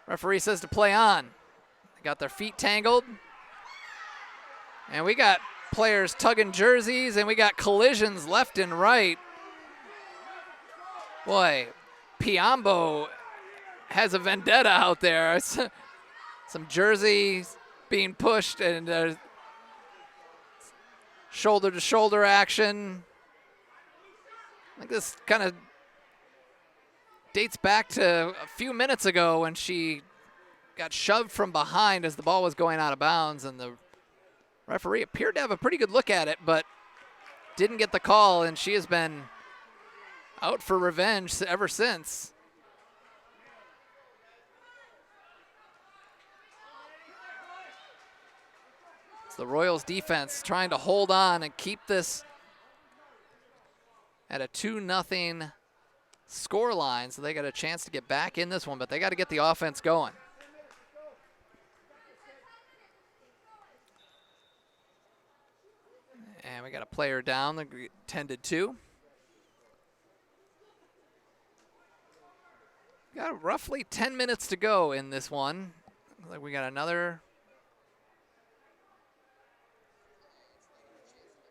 referee says to play on. They got their feet tangled. And we got players tugging jerseys, and we got collisions left and right. Boy, Piombo has a vendetta out there. Some jersey being pushed, and shoulder-to-shoulder action. I think this kind of dates back to a few minutes ago when she got shoved from behind as the ball was going out of bounds, and the referee appeared to have a pretty good look at it, but didn't get the call, and she has been out for revenge ever since. It's the Royals defense trying to hold on and keep this at a 2-0 score line, so they got a chance to get back in this one, but they got to get the offense going. And we got a player down that we tended to. Got roughly 10 minutes to go in this one. Looks like we got another.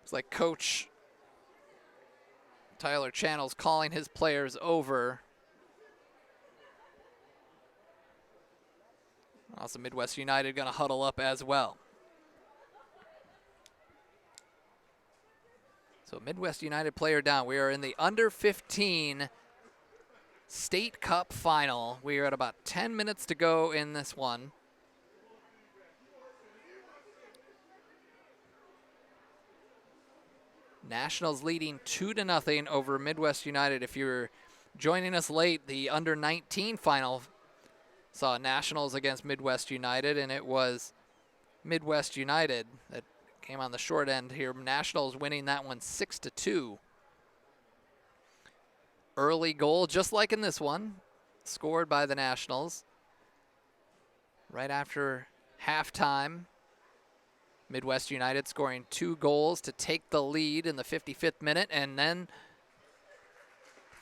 It's like Coach Tyler Channel's calling his players over. Also, Midwest United going to huddle up as well. So Midwest United player down. We are in the under 15 State Cup final. We are at about 10 minutes to go in this one. Nationals leading 2-0 over Midwest United. If you're joining us late, the under 19 final saw Nationals against Midwest United, and it was Midwest United that came on the short end here. Nationals winning that one 6-2. Early goal, just like in this one, scored by the Nationals. Right after halftime, Midwest United scoring 2 goals to take the lead in the 55th minute, and then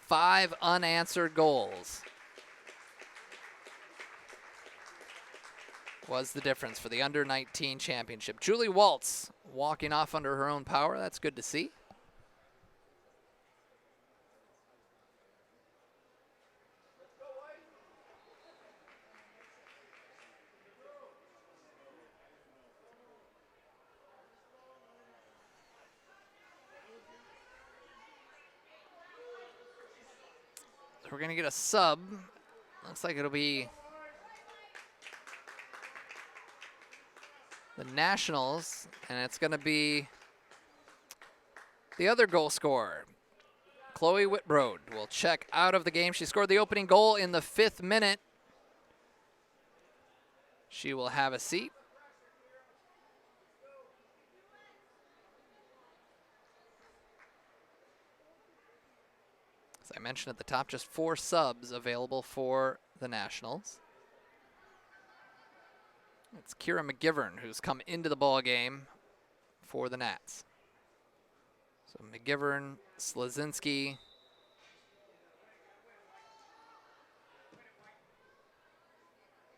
5 unanswered goals was the difference for the under 19 championship. Julie Waltz walking off under her own power. That's good to see. We're going to get a sub. Looks like it'll be the Nationals, and it's going to be the other goal scorer. Chloe Whitbrode will check out of the game. She scored the opening goal in the 5th minute. She will have a seat. As I mentioned at the top, just 4 subs available for the Nationals. It's Kira McGivern who's come into the ball game for the Nats. So McGivern, Slazinski,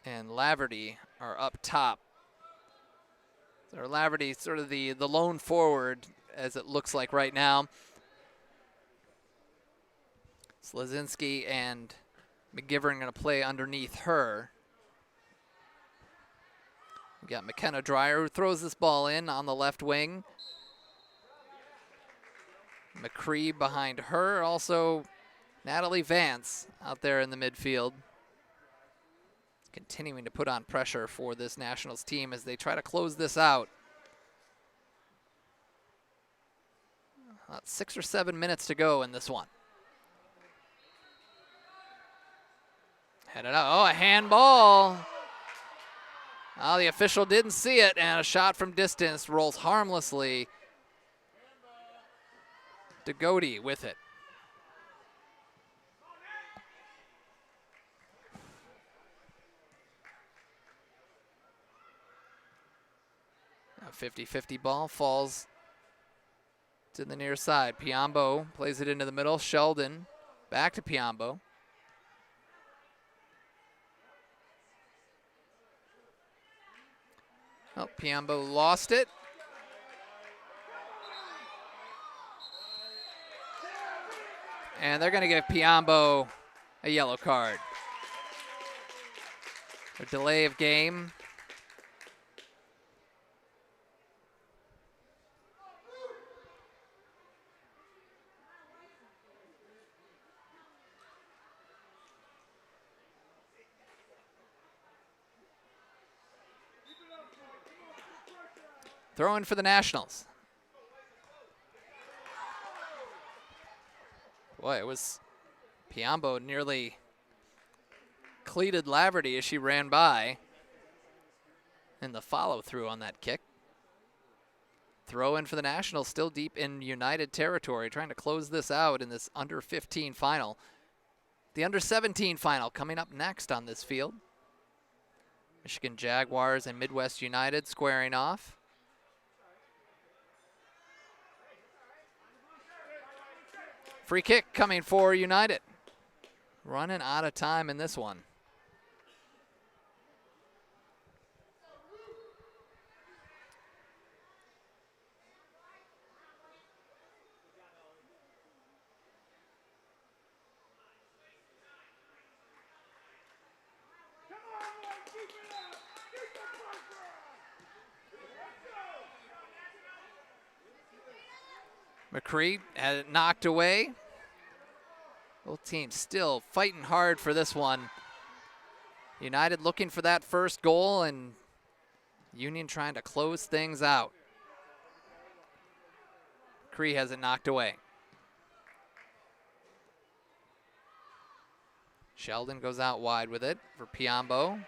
and Laverty are up top. So Laverty sort of the lone forward, as it looks like right now. Slazinski and McGivern going to play underneath her. We got McKenna Dreyer who throws this ball in on the left wing. McCree behind her. Also Natalie Vance out there in the midfield. Continuing to put on pressure for this Nationals team as they try to close this out. About 6 or 7 minutes to go in this one. Headed out. Oh, a handball. Oh, the official didn't see it, and a shot from distance rolls harmlessly. DeGote with it. A 50-50 ball falls to the near side. Piombo plays it into the middle. Sheldon back to Piombo. Oh, Piombo lost it. And they're going to give Piombo a yellow card. A delay of game. Throw in for the Nationals. Boy, it was Piombo nearly cleated Laverty as she ran by. And the follow through on that kick. Throw in for the Nationals, still deep in United territory, trying to close this out in this under 15 final. The under 17 final coming up next on this field. Michigan Jaguars and Midwest United squaring off. Free kick coming for United. Running out of time in this one. McCree had it knocked away. Both teams still fighting hard for this one. United looking for that first goal and Union trying to close things out. McCree has it knocked away. Sheldon goes out wide with it for Piombo.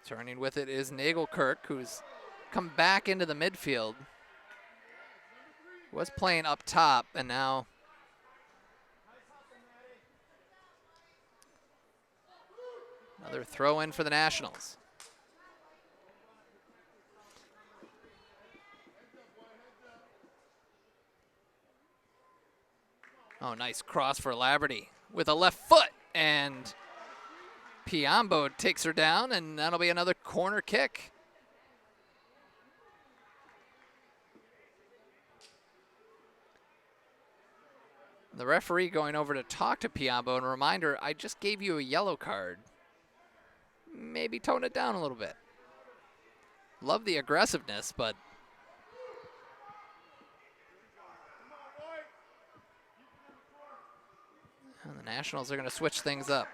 Turning with it is Nagelkirk, who's come back into the midfield. Was playing up top, and now another throw in for the Nationals. Oh, nice cross for Laverty with a left foot, and Piombo takes her down, and that'll be another corner kick. The referee going over to talk to Piombo and a reminder, I just gave you a yellow card. Maybe tone it down a little bit. Love the aggressiveness, but and the Nationals are going to switch things up.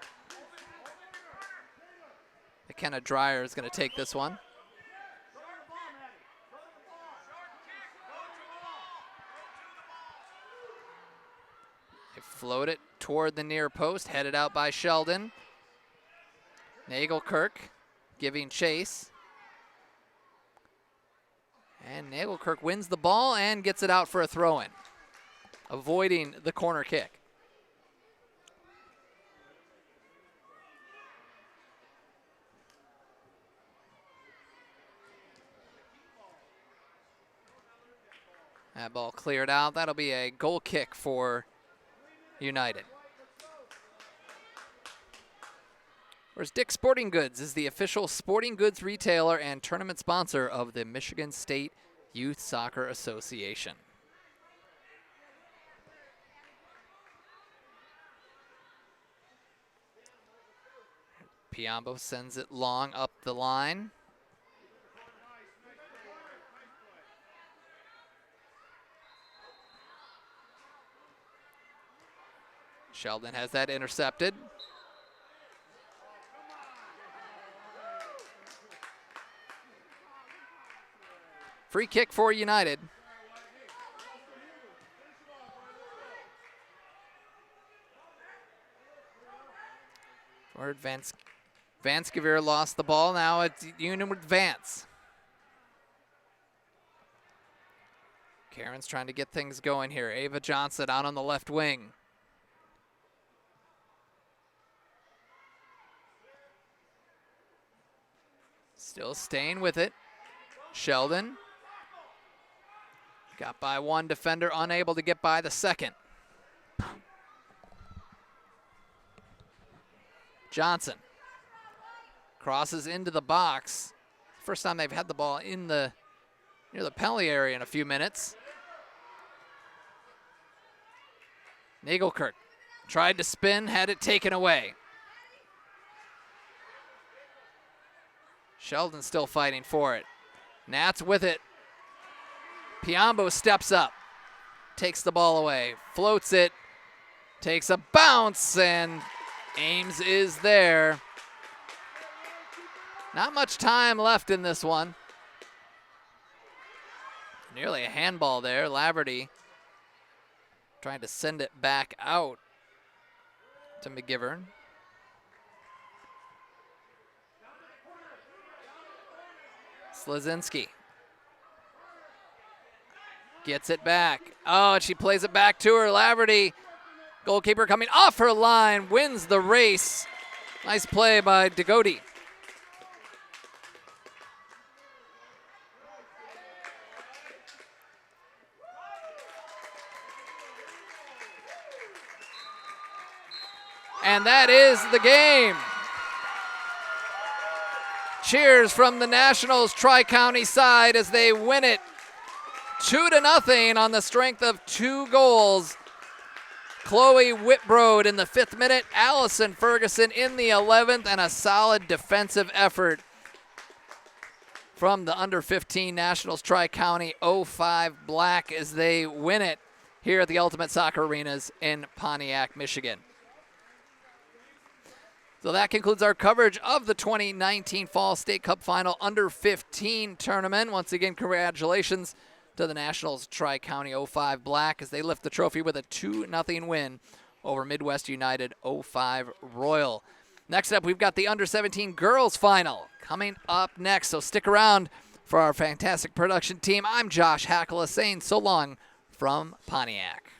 McKenna Dreyer is going to take this one. They float it toward the near post, headed out by Sheldon. Nagelkirk giving chase. And Nagelkirk wins the ball and gets it out for a throw-in, avoiding the corner kick. That ball cleared out. That'll be a goal kick for United. Whereas Dick's Sporting Goods is the official sporting goods retailer and tournament sponsor of the Michigan State Youth Soccer Association. Piombo sends it long up the line. Sheldon has that intercepted. Free kick for United. Forward Vanskevir lost the ball. Now it's Union with Vance. Karen's trying to get things going here. Ava Johnson out on the left wing. Still staying with it. Sheldon. Got by one defender, unable to get by the second. Johnson crosses into the box. First time they've had the ball in the near the penalty area in a few minutes. Nagelkirk tried to spin, had it taken away. Sheldon still fighting for it. Nats with it. Piombo steps up, takes the ball away, floats it, Takes a bounce, and Ames is there. Not much time left in this one. Nearly a handball there. Laverty trying to send it back out to McGivern. Slazinski gets it back. Oh, and she plays it back to her. Laverty, goalkeeper coming off her line, wins the race. Nice play by Degodi. And that is the game. Cheers from the Nationals Tri-County side as they win it 2-0 on the strength of 2 goals. Chloe Whitbrode in the 5th minute, Allison Ferguson in the 11th, and a solid defensive effort from the under-15 Nationals Tri-County 05 Black as they win it here at the Ultimate Soccer Arenas in Pontiac, Michigan. So that concludes our coverage of the 2019 Fall State Cup Final Under-15 tournament. Once again, congratulations to the Nationals Tri-County 05 Black as they lift the trophy with a 2-0 win over Midwest United 05 Royal. Next up, we've got the Under-17 Girls Final coming up next, so stick around for our fantastic production team. I'm Josh Hackala saying so long from Pontiac.